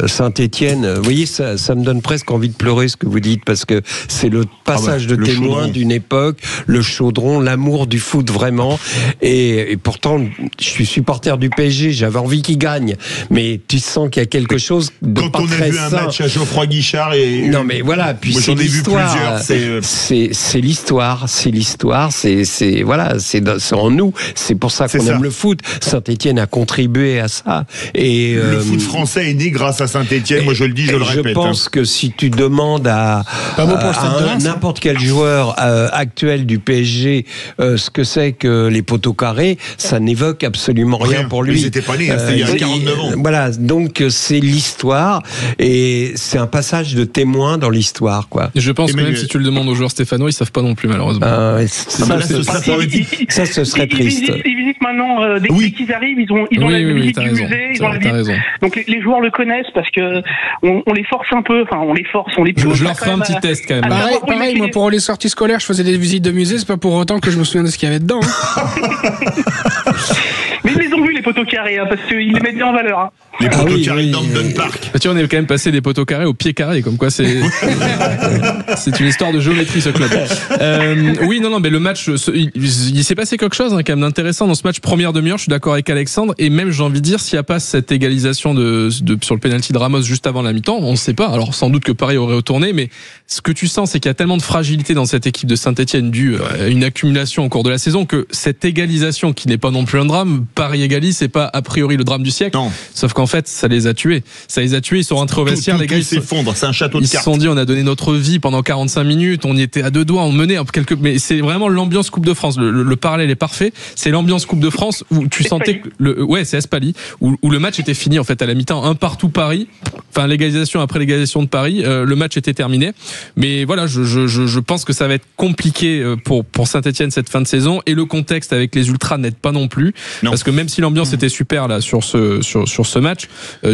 Saint-Etienne. Vous voyez, ça me donne presque envie de pleurer ce que vous dites, parce que c'est le passage de témoin d'une époque, le chaudron, l'amour du foot vraiment. Et pourtant, je suis supporter du PSG, j'avais envie qu'il gagne, mais tu sens qu'il y a quelque chose de pas très sain. Quand on a vu un match à Geoffroy Guichard et non mais voilà, puis moi, c'est l'histoire. C'est l'histoire, c'est voilà, c'est en nous. C'est pour ça qu'on aime le foot. Saint-Etienne a contribué à ça. Et le foot français est né grâce à Saint-Etienne. Moi, je le dis, je le répète. Je pense que si tu demandes à n'importe quel joueur actuel du PSG ce que c'est que les poteaux carrés, ça n'évoque absolument rien pour lui. Ils n'étaient pas nés, c'était il y a 49 ans. Voilà, donc c'est l'histoire et c'est un passage de témoin dans l'histoire, quoi. Et je pense que même si tu le demandes aux joueurs stéphanois, ils savent pas non plus malheureusement. Ça, ce serait triste. Ils visitent maintenant, dès qu'ils arrivent, ils ont la visite du musée, ils ont la visite. Donc les joueurs le connaissent parce que on les force un peu, enfin on les pousse. Je leur ferai un petit test quand même. Pareil, moi pour les sorties scolaires, je faisais des visites de musée, c'est pas pour autant que je me souviens de ce qu'il y avait dedans. Mais ils les ont vus les poteaux carrés, parce qu'ils les mettent bien en valeur. Hein. Les poteaux carrés d'Hampden Park. Bah, tu vois, on est quand même passé des poteaux carrés aux pieds carrés, comme quoi c'est une histoire de géométrie ce club. Oui, non, mais le match, il s'est passé quelque chose quand même d'intéressant dans ce match première demi-heure. Je suis d'accord avec Alexandre, et même j'ai envie de dire s'il n'y a pas cette égalisation sur le penalty de Ramos juste avant la mi-temps, on ne sait pas. Alors sans doute que Paris aurait retourné, mais ce que tu sens, c'est qu'il y a tellement de fragilité dans cette équipe de Saint-Etienne due à une accumulation au cours de la saison que cette égalisation qui n'est pas non plus un drame, Paris égalise, c'est pas a priori le drame du siècle. Non. Sauf qu'en fait, ça les a tués. Ils sont rentrés au vestiaire, les gars. Tout s'effondre, c'est un château de cartes. Ils se sont dit, on a donné notre vie pendant 45 minutes, on y était à deux doigts, on menait mais c'est vraiment l'ambiance Coupe de France. Le parallèle est parfait. C'est l'ambiance Coupe de France où tu sentais c'est Espali, où le match était fini, en fait, à la mi-temps, un partout Paris. Enfin, l'égalisation après l'égalisation de Paris, le match était terminé. Mais voilà, je pense que ça va être compliqué pour Saint-Etienne cette fin de saison, et le contexte avec les ultras n'aide pas non plus. Non. Parce que même si l'ambiance était super là sur ce match,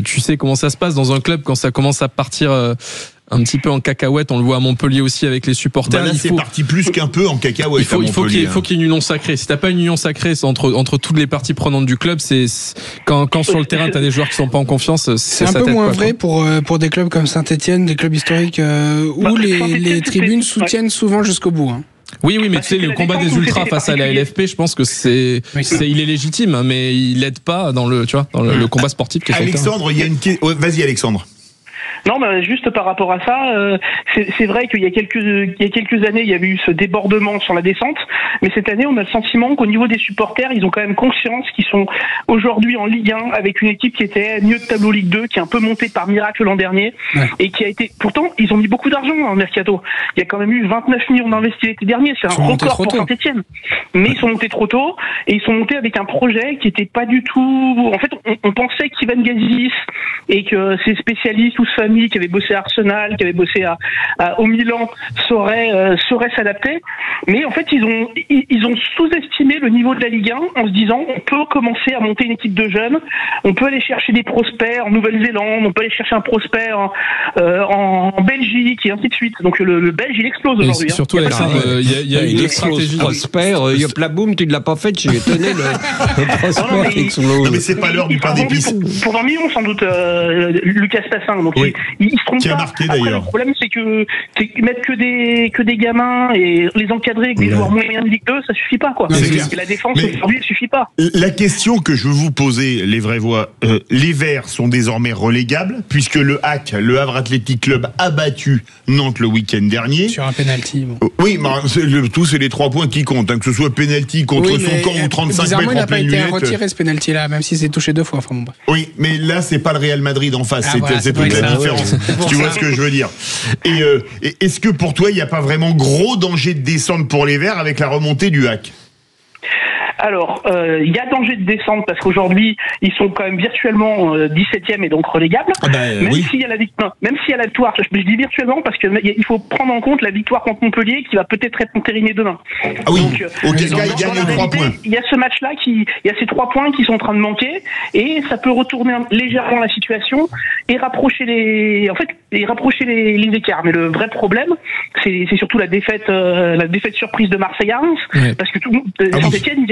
tu sais comment ça se passe dans un club quand ça commence à partir un petit peu en cacahuète. On le voit à Montpellier aussi avec les supporters. Là, c'est parti plus qu'un peu en cacahuète. Il faut qu'il y ait une union sacrée. Si t'as pas une union sacrée entre toutes les parties prenantes du club, c'est quand sur le terrain t'as des joueurs qui sont pas en confiance. C'est un peu moins vrai pour des clubs comme Saint-Etienne, des clubs historiques où les tribunes soutiennent souvent jusqu'au bout. Hein. Oui, mais tu sais, le combat des ultras face à la LFP, je pense que il est légitime, mais il aide pas dans le combat sportif qui est sur le terrain. Alexandre, il y a une question. Vas-y, Alexandre. Non, mais juste par rapport à ça, c'est vrai qu'il y a quelques années, il y avait eu ce débordement sur la descente, mais cette année, on a le sentiment qu'au niveau des supporters, ils ont quand même conscience qu'ils sont aujourd'hui en Ligue 1 avec une équipe qui était mieux de tableau Ligue 2, qui est un peu montée par miracle l'an dernier, et qui a été. Pourtant, ils ont mis beaucoup d'argent en mercato. Il y a quand même eu 29 millions d'investis l'été dernier, c'est un record pour Saint-Etienne. Mais ils sont montés trop tôt, et ils sont montés avec un projet qui était pas du tout. En fait, on pensait qu'Ivan Gazis et que ces spécialistes ou familles qui avaient bossé à Arsenal, qui avaient bossé au Milan, sauraient s'adapter. Mais en fait, ils ont sous-estimé le niveau de la Ligue 1 en se disant on peut commencer à monter une équipe de jeunes, on peut aller chercher des prospects en Nouvelle-Zélande, on peut aller chercher un prospect en Belgique et ainsi de suite. Donc le Belge il explose aujourd'hui. Surtout il y a une stratégie. Prosper, Yop la boum, tu ne l'as pas fait, j'ai étonné le Prosper explose. Non mais c'est pas l'heure du pain d'épices. Pour 20 millions sans doute, Lucas Tassin. Donc il se trompe pas. Qui a marqué d'ailleurs. Le problème c'est que mettre que des gamins et les encadrer avec des joueurs moyens de Ligue 2, ça suffit pas quoi. La défense aujourd'hui elle suffit pas. La question que je veux vous poser, les vraies voix, les Verts sont désormais relégables puisque le HAC, le Havre Athletic Club, a battu Nantes le week-end dernier. Sur un penalty. Bon. Oui, mais le tout c'est les 3 points qui comptent, hein, que ce soit penalty contre son camp ou 35 mètres en pleine lunette. Il n'a pas été retiré ce penalty-là, même si c'est touché 2 fois. Enfin, bon, bref. Oui, mais là c'est pas le Real Madrid en face, c'est toute la différence. Ouais. Tu vois ce que je veux dire. Et est-ce que pour toi il n'y a pas vraiment gros danger de descente pour les Verts avec la remontée du HAC? Alors, il y a danger de descente parce qu'aujourd'hui, ils sont quand même virtuellement 17e et donc relégables. Même s'il y a la victoire, je dis virtuellement parce que il faut prendre en compte la victoire contre Montpellier qui va peut-être être entérinée demain. Ah oui. Donc, auquel cas, il gagne 3 points. Il y a ce match-là il y a ces 3 points qui sont en train de manquer et ça peut retourner légèrement la situation et rapprocher les écarts. Mais le vrai problème, c'est surtout la défaite surprise de Marseille à Reims, parce que Saint-Etienne,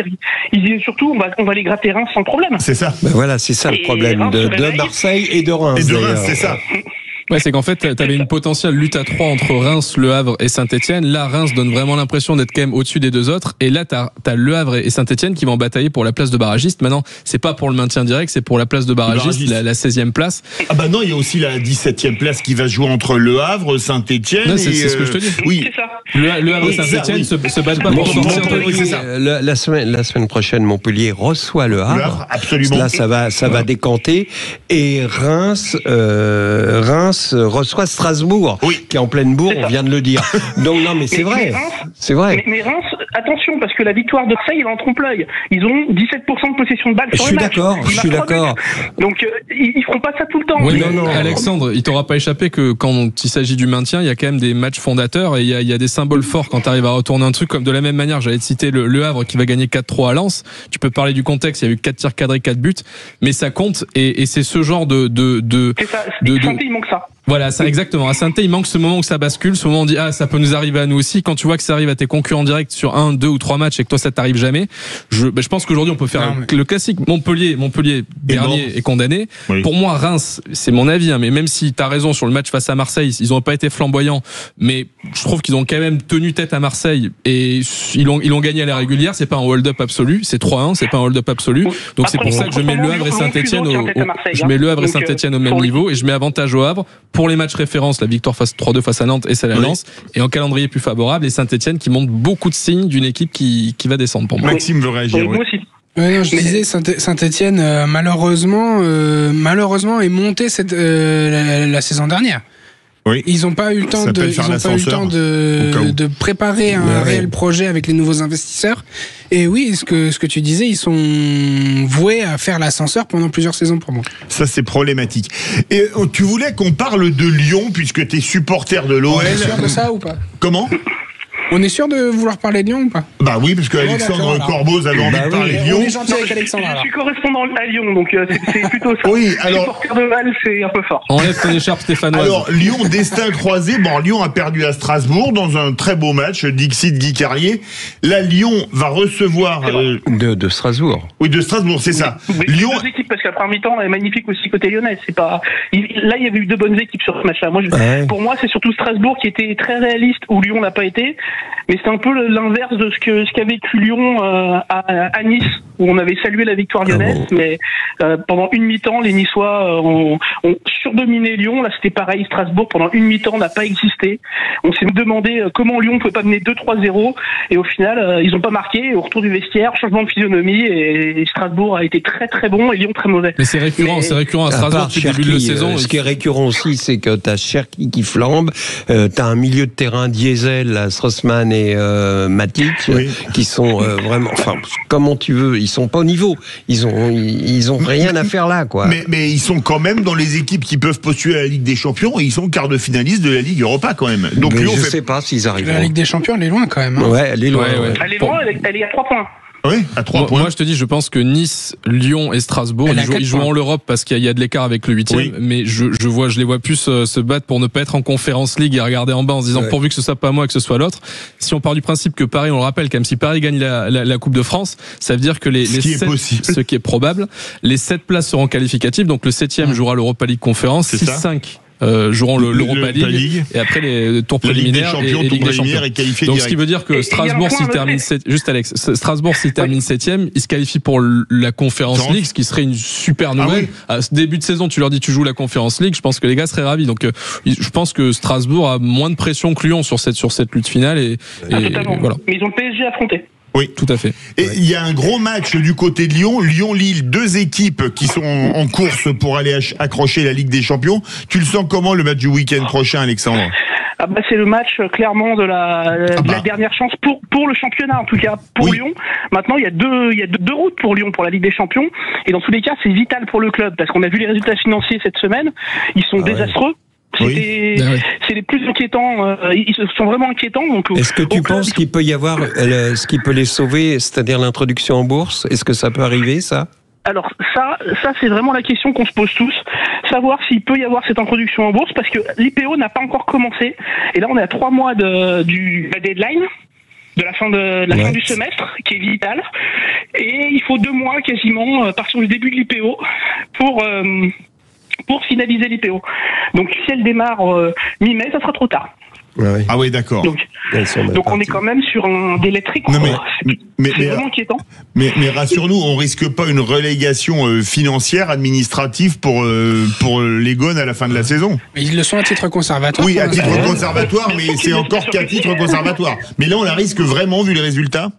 il disait surtout on va les gratter Reims sans problème. C'est ça. Ben voilà, c'est ça le problème de Marseille et de Reims. Et de Reims, c'est ça. Ouais, c'est qu'en fait, t'avais une potentielle lutte à 3 entre Reims, Le Havre et Saint-Etienne. Là, Reims donne vraiment l'impression d'être quand même au-dessus des 2 autres. Et là, t'as Le Havre et Saint-Etienne qui vont batailler pour la place de barragiste. Maintenant, c'est pas pour le maintien direct, c'est pour la place de barragiste. La 16e place. Ah bah non, il y a aussi la 17e place qui va se jouer entre Le Havre, Saint-Etienne. C'est ce que je te dis. Oui. C'est ça. Le Havre et Saint-Etienne se battent pas pour sortir de la semaine prochaine, Montpellier reçoit Le Havre. Absolument. Là, ça va décanter. Et Reims reçoit Strasbourg, qui est en pleine bourre, on vient de le dire. Donc non, mais c'est vrai. C'est vrai. Mais Reims, attention, parce que la victoire de Marseille, il est en trompe-l'œil. Ils ont 17% de possession de balle sur le match. Je suis d'accord. Donc ils feront pas ça tout le temps. Oui, non. Alexandre, il t'aura pas échappé que quand il s'agit du maintien, il y a quand même des matchs fondateurs et il y a des symboles forts quand tu arrives à retourner un truc. Comme de la même manière, j'allais te citer le Havre qui va gagner 4-3 à Lens. Tu peux parler du contexte, il y a eu 4 tirs cadrés, 4 buts, mais ça compte et c'est ce genre de Saint-Etienne, il manque ça. Voilà, ça exactement. À Saint-Etienne, il manque ce moment où ça bascule, ce moment où on dit ça peut nous arriver à nous aussi. Quand tu vois que ça arrive à tes concurrents directs sur 1, 2 ou 3 matchs et que toi ça t'arrive jamais, je pense qu'aujourd'hui on peut faire le classique. Montpellier dernier est condamné. Oui. Pour moi, Reims, c'est mon avis, mais même si t'as raison sur le match face à Marseille, ils ont pas été flamboyants, mais je trouve qu'ils ont quand même tenu tête à Marseille et ils ont gagné à la régulière. C'est pas un hold-up absolu, c'est 3-1, c'est pas un hold-up absolu. Donc c'est pour ça que je mets Le Havre et Saint-Etienne au même niveau et je mets avantage au Havre. Pour les matchs références, la victoire 3-2 face à Nantes et celle à Lens, et en calendrier plus favorable, et Saint-Etienne qui montre beaucoup de signes d'une équipe qui va descendre pour moi. Maxime veut réagir. Moi aussi. Non, je disais Saint-Etienne malheureusement est monté la saison dernière. Oui. Ils n'ont pas eu le temps de préparer un réel projet avec les nouveaux investisseurs. Et oui, ce que tu disais, ils sont voués à faire l'ascenseur pendant plusieurs saisons pour moi. Ça, c'est problématique. Et tu voulais qu'on parle de Lyon, puisque tu es supporter de l'OL. On est sûr de ça ou pas? Comment? On est sûr de vouloir parler de Lyon ou pas? Bah oui, parce que Alexandre Corboz avait envie de parler de Lyon. On est gentil avec Alexandre. Je suis correspondant à Lyon, donc c'est plutôt ça. Oui, alors. Supporter de Val, c'est un peu fort. Enlève ton écharpe stéphanoise. Alors, Lyon, destin croisé. Bon, Lyon a perdu à Strasbourg dans un très beau match, Dixit Guy Carlier. Là, Lyon va recevoir. De Strasbourg. Oui, de Strasbourg, c'est ça. Lyon. Deux équipes, parce que la première mi-temps est magnifique aussi côté lyonnais. C'est pas. Là, il y avait eu 2 bonnes équipes sur ce match-là. Pour moi, c'est surtout Strasbourg qui était très réaliste, où Lyon n'a pas été. Mais c'est un peu l'inverse de ce qu'a vécu Lyon à Nice où on avait salué la victoire lyonnaise, mais pendant une mi-temps, les Niçois ont surdominé Lyon. Là, c'était pareil. Strasbourg, pendant une mi-temps, n'a pas existé. On s'est demandé comment Lyon pouvait pas mener 2-3-0, et au final, ils n'ont pas marqué. Au retour du vestiaire, changement de physionomie, et Strasbourg a été très très bon et Lyon très mauvais. Mais c'est récurrent à Strasbourg depuis le début de la saison. Ce qui est récurrent aussi, c'est que t'as Cherki qui flambe, t'as un milieu de terrain diesel, là, Strossmann et Matic, qui sont vraiment, enfin, comment tu veux, ils sont pas au niveau. Ils ont rien à faire là, quoi. Mais ils sont quand même dans les équipes qui peuvent postuler à la Ligue des Champions, et ils sont quart de finaliste de la Ligue Europa quand même. Donc mais Lyon je sais pas s'ils arrivent. La Ligue des Champions, elle est loin quand même. Hein. Ouais, elle est loin. Elle est loin, elle est à 3 points. Oui, à 3 points. Moi, je te dis, je pense que Nice, Lyon et Strasbourg, ils jouent en l'Europe parce qu'il y a de l'écart avec le 8e. Mais je les vois plus se battre pour ne pas être en Conférence League et regarder en bas en se disant pourvu que ce soit pas moi, que ce soit l'autre. Si on part du principe que Paris, on le rappelle, quand même, si Paris gagne la Coupe de France, ça veut dire que ce qui est probable, les 7 places seront qualificatives. Donc le 7e jouera l'Europa League Conférence, 6-5. Joueront l'Europa League et après les tours préliminaires et Ligue des Champions. Donc ce qui veut dire que Strasbourg s'il termine Strasbourg s'il termine 7e, il se qualifie pour la Conférence League, ce qui serait une super nouvelle. À ce début de saison, tu leur dis tu joues la Conférence League, je pense que les gars seraient ravis. Donc je pense que Strasbourg a moins de pression que Lyon sur cette lutte finale et voilà. Mais ils ont le PSG affronté. Oui, tout à fait. Et il y a un gros match du côté de Lyon, Lyon-Lille, 2 équipes qui sont en course pour aller accrocher la Ligue des Champions. Tu le sens comment le match du week-end prochain, Alexandre? C'est le match clairement de la dernière chance pour le championnat, en tout cas pour Lyon. Maintenant, il y a deux routes pour Lyon pour la Ligue des Champions, et dans tous les cas, c'est vital pour le club parce qu'on a vu les résultats financiers cette semaine, ils sont désastreux. C'est les plus inquiétants, ils sont vraiment inquiétants. Est-ce que tu penses qu'il peut y avoir ce qui peut les sauver, c'est-à-dire l'introduction en bourse? Est-ce que ça peut arriver, ça? Alors ça c'est vraiment la question qu'on se pose tous, savoir s'il peut y avoir cette introduction en bourse, parce que l'IPO n'a pas encore commencé, et là on est à 3 mois de la deadline, de la fin fin du semestre, qui est vitale, et il faut 2 mois quasiment à partir du début de l'IPO pour finaliser l'IPO. Donc si elle démarre mi-mai, ça sera trop tard. Ouais. Ah oui, d'accord. Donc on est quand même sur un délai très court. C'est vraiment inquiétant. Mais rassure-nous, on risque pas une relégation financière, administrative pour les Gones à la fin de la saison. Mais ils le sont à titre conservatoire. Oui, à titre conservatoire, mais c'est encore qu'à titre conservatoire. Mais là, on la risque vraiment vu les résultats.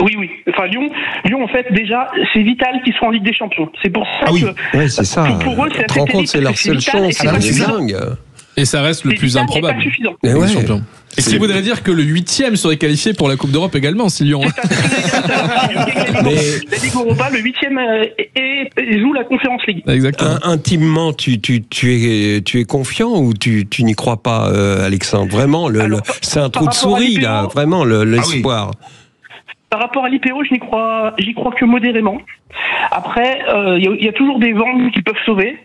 Oui. Enfin, Lyon, en fait, déjà, c'est vital qu'ils soient en Ligue des Champions. C'est pour ça que. Oui, c'est ça. Pour eux, c'est tu te rends compte, c'est leur seule chance. C'est dingue. Et ça reste le plus improbable. Et Et ce qui voudrait dire que le 8e serait qualifié pour la Coupe d'Europe également, si Lyon. La Ligue Europa, le 8e joue la Conférence League. Exactement. Intimement, tu es confiant ou tu n'y crois pas, Alexandre? Vraiment, c'est un trou de souris, là, vraiment, l'espoir. Par rapport à l'IPO, j'y crois que modérément. Après, il y a toujours des ventes qui peuvent sauver,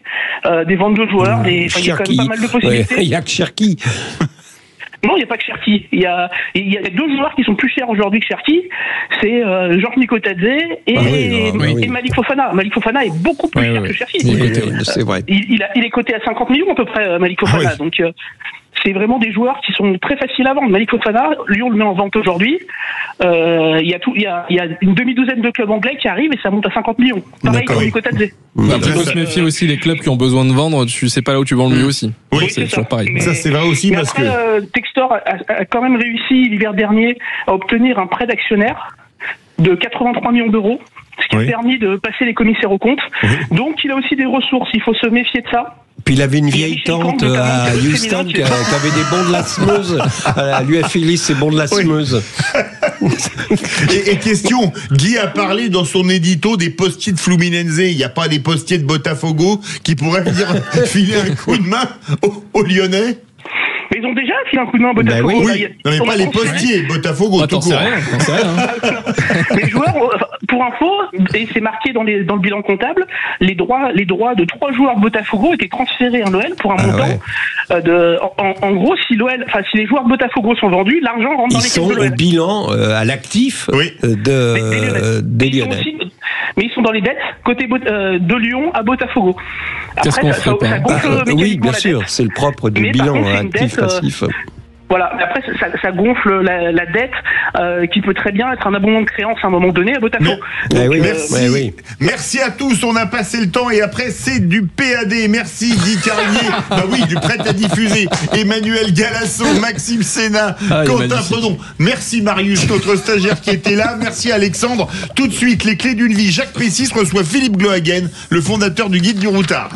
des ventes de joueurs, il y a quand même pas mal de possibilités. Il y a que Cherki. Non, il n'y a pas que Cherki. Il y a 2 joueurs qui sont plus chers aujourd'hui que Cherki. C'est Georges Mikotadze et Malik Fofana. Malik Fofana est beaucoup plus cher que Cherki. C'est vrai. Il est coté à 50 millions à peu près, Malik Fofana. Donc c'est vraiment des joueurs qui sont très faciles à vendre. Malik Fofana, Lyon le met en vente aujourd'hui. Il y a une demi-douzaine de clubs anglais qui arrivent et ça monte à 50 millions. Pareil pour Mikotadze. Après, il faut se méfier aussi des clubs qui ont besoin de vendre. Tu sais pas là où tu vends le mieux aussi. Oui, c'est toujours pareil. Mais ça, c'est vrai aussi parce après, que Textor a quand même réussi l'hiver dernier à obtenir un prêt d'actionnaire de 83 millions d'euros, ce qui a permis de passer les commissaires aux comptes. Donc, il a aussi des ressources. Il faut se méfier de ça. Puis il avait une vieille tante à Houston qui avait des bons de la semeuse. Elle lui a filé ses bons de la semeuse. Et question, Guy a parlé dans son édito des postiers de Fluminense. Il n'y a pas des postiers de Botafogo qui pourraient venir filer un coup de main aux Lyonnais? Mais ils ont déjà filé un coup de main à Botafogo. Non, mais pas les postiers, Botafogo, tout court. Les joueurs, pour info, et c'est marqué dans le bilan comptable, les droits de 3 joueurs Botafogo étaient transférés à l'OL pour un montant en gros, si les joueurs Botafogo sont vendus, l'argent rentre dans les caisses de l'OL. Ils sont au bilan à l'actif des Lyonnais. Mais ils sont dans les dettes côté de Lyon à Botafogo. Qu'est-ce qu'on ferait ça gonfle oui, bien sûr, c'est le propre du bilan actif-passif. Voilà. Mais après, ça gonfle la dette, qui peut très bien être un abondement de créances à un moment donné à Botafogo. Merci à tous. On a passé le temps et après c'est du PAD. Merci Guy Carlier. Bah oui, du prêt à diffuser. Emmanuel Galasso, Maxime Sénat, Quentin Fredon. Merci Marius, notre stagiaire qui était là. Merci Alexandre. Tout de suite, les clés d'une vie. Jacques Pessis reçoit Philippe Glohagen, le fondateur du Guide du Routard.